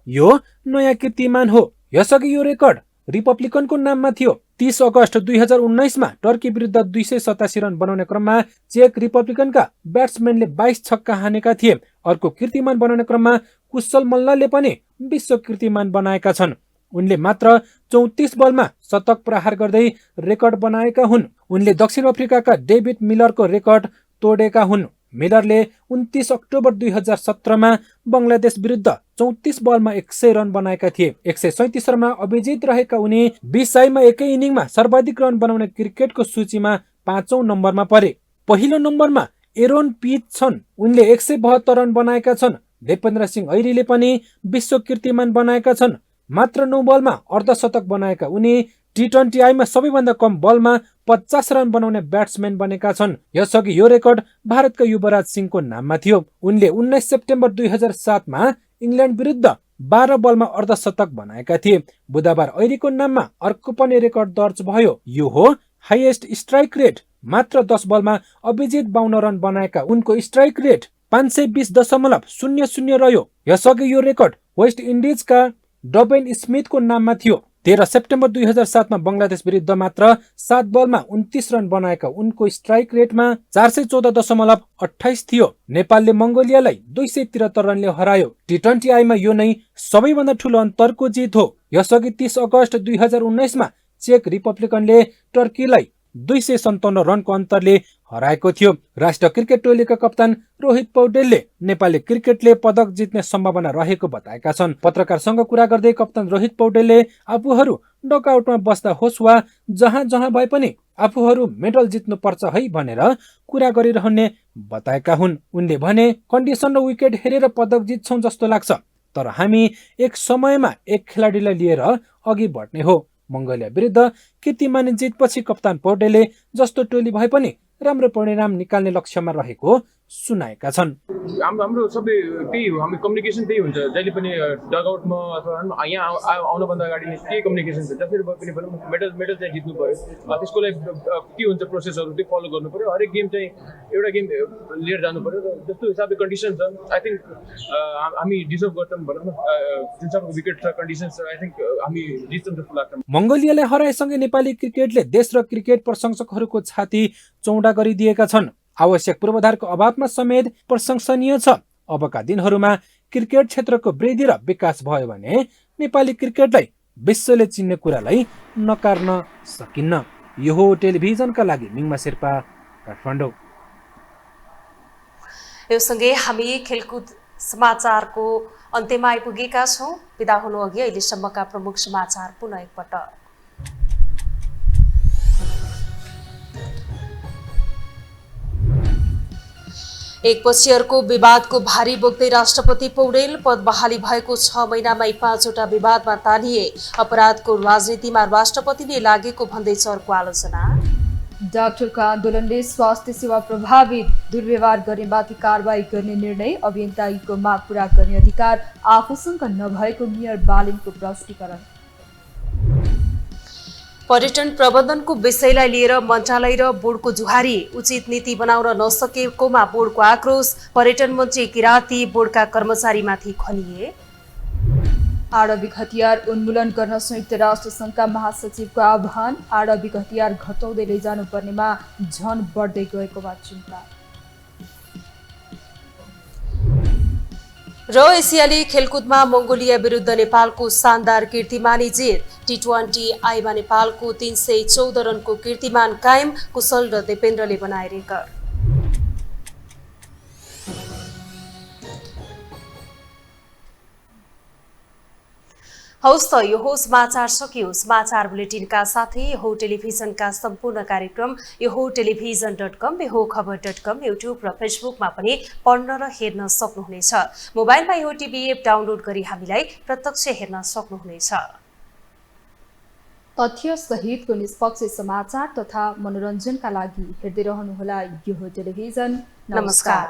यो नयाँ कीर्तिमान हो। यसअघि यो रेकर्ड रिपब्लिकनको नाममा थियो। 30 अगस्त 2019 मा टर्की विरुद्ध 287 रन बनाउने क्रममा चेक रिपब्लिकनका ब्याट्सम्यानले 22 छक्का हानेका थिए। अर्को कीर्तिमान बनाउने क्रममा कुशल मल्लले पनि विश्व कीर्तिमान बनाएका छन्। उनले मात्र 34 बलमा शतक प्रहार गर्दै रेकर्ड बनाएका हुन्। उनले दक्षिण अफ्रिकाका डेभिड मिलरको रेकर्ड तोडेका हुन्। मिलरले 29 अक्टोबर 2017 मा बंगलादेश विरुद्ध 34 बलमा 100 रन बनाएका थिए। 137 रनमा अभिजित रहेका उनी 20 साईमा एकै इनिङमा सर्वाधिक रन बनाउने क्रिकेटको सूचीमा 5औं नम्बरमा परे। पहिलो नम्बरमा एरोन पिच छन्। उनले 172 रन बनाएका छन्। देवेन्द्र सिंह ऐरीले पनि विश्व कीर्तिमान बनाएका छन्। मात्र 9 बलमा अर्धशतक बनाएका उनी T20I मा सबैभन्दा कम बलमा 50 रन बनाउने ब्याट्सम्यान बनेका छन्। यसअघि यो रेकर्ड भारतका युवराज सिंहको नाममा थियो। उनले 19 सेप्टेम्बर 2007 मा इङ्ल्यान्ड विरुद्ध 12 बलमा अर्धशतक बनाएका थिए। बुधबार ऐरीको नाममा अर्को पनि रेकर्ड दर्ज भयो। यो हो हाइएस्ट स्ट्राइक रेट। मात्र 10 बलमा अभिजित 52 रन बनाएका उनको स्ट्राइक रेट 520.00 रह्यो। यसअघि यो रेकर्ड वेस्ट इन्डिजका डबेन स्मिथको नाममा थियो। 13 सेप्टेम्बर 2007 मा बंगलादेश विरुद्ध मात्र 7 बलमा 29 रन बनाएका उनको स्ट्राइक रेटमा 414.28 थियो। नेपालले मंगोलियालाई 273 रनले हरायो। T20I मा यो नै सबैभन्दा ठूलो अन्तरको जित हो। यसअघि 30 अगस्त 2019 मा चेक रिपब्लिकनले टर्कीलाई 257 रनको अन्तरले हराएको थियो। राष्ट्रिय क्रिकेट टोलीका कप्तान रोहित पौडेलले नेपाली क्रिकेटले पदक जित्ने सम्भावना रहेको बताएका छन्। पत्रकारसँग कुरा गर्दै कप्तान रोहित पौडेलले आफूहरू डकआउटमा बस्दा होस् वा जहाँ जहाँ भए पनि आफूहरू मेडल जित्नुपर्छ है भनेर कुरा गरिरहने बताएका हुन्। उनले भने कन्डिसन र विकेट हेरेर पदक जित्छौं जस्तो लाग्छ, तर हामी एक समयमा एक खेलाडीलाई लिएर अघि बढ्ने हो। मंगोलिया विरुद्ध कीर्तिमानी जितपछि कप्तान पौडेलले जस्तो टोली भए पनि राम्रो परिणाम निकाल्ने लक्ष्यमा रहेको सुनाएका छन्। हाम्रो सबै त्यही हो, हाम्रो कम्युनिकेसन त्यही हुन्छ। जहिले पनि डगआउटमा अथवा यहाँ आउनुभन्दा अगाडि त्यही कम्युनिकेसन छ। जसरी भए पनि मेडल चाहिँ जित्नु पर्यो। त्यसको लागि के हुन्छ प्रोसेसहरू त्यो फलो गर्नु पर्यो। हरेक गेम चाहिँ एउटा गेम लिएर जानु पर्यो। जस्तो हिसाबले कन्डिसन छ, आई थिङ्क हामी डिजर्भ गर्छौँ भनौँ न। जुन सबको विकेट छ, कन्डिसन छ, आई थिङ्क हामी जित्छौँ जस्तो लाग्छ। मंगोलियालाई हराएसँगै नेपाली क्रिकेटले देश र क्रिकेट प्रशंसकहरूको छाती चौडा गरिदिएका छन्। आवश्यक पूर्वाधारको अभावमा समेत प्रशंसनीय छ। अबका दिनहरूमा क्रिकेट क्षेत्रको वृद्धि र विकास भयो भने नेपाली क्रिकेटलाई विश्वले चिन्ने कुरालाई नकार्न सकिन्न। यो हो टेलिभिजनका लागि मिङमा शेर्पा, काठमाडौँ। यो सँगै हामी खेलकुद समाचारको अन्त्यमा आइपुगेका छौं। बिदा हुनु अघि अहिलेसम्मका प्रमुख समाचार पुनः एकपटक। एकपछि अर्को विवादको भारी बोक्दै राष्ट्रपति पौडेल पद बहाली भएको 6 महिनामै 5वटा विवादमा तानिए। अपराधको राजनीतिमा राष्ट्रपतिले लागेको भन्दै चर्को आलोचना। डाक्टरको आन्दोलनले स्वास्थ्य सेवा प्रभावित, दुर्व्यवहार गरेमाथि कारबाही गर्ने निर्णय। अभियन्ताको माग पूरा गर्ने अधिकार आफूसँग नभएको मेयर बालिनको प्रष्टीकरण। पर्यटन प्रबन्धनको विषयलाई लिएर मन्त्रालय र बोर्डको जुहारी। उचित नीति बनाउन नसकेकोमा बोर्डको आक्रोश। पर्यटन मन्त्री किराती बोर्डका कर्मचारीमाथि खनिए। आणविक हतियार उन्मूलन गर्न संयुक्त राष्ट्र संघका महासचिवको आह्वान। आणविक हतियार घटाउँदै लैजानुपर्नेमा झन बढ्दै गएकोमा चिन्ता। र एसियाली खेलकुदमा मंगोलिया विरुद्ध नेपालको शानदार कीर्तिमानी जित। T20I मा नेपालको 314 रनको कीर्तिमान कायम। कुशल र देपेन्द्रले बनाए रेकर्ड। हौस् त यो हो समाचार सकियो। समाचार बुलेटिनका साथै यो हो टेलिभिजनका सम्पूर्ण कार्यक्रम यो हो टेलिभिजन.com, यो हो खबर.com, युट्युब र फेसबुकमा पनि पढ्न र हेर्न सक्नुहुनेछ। मोबाइलमा यो टिभी एप डाउनलोड गरी हामीलाई प्रत्यक्ष हेर्न सक्नुहुनेछ। तथ्य सहितको निष्पक्ष समाचार तथा मनोरञ्जनका लागि हेर्दै रहनुहोला यो हो टेलिभिजन। नमस्कार।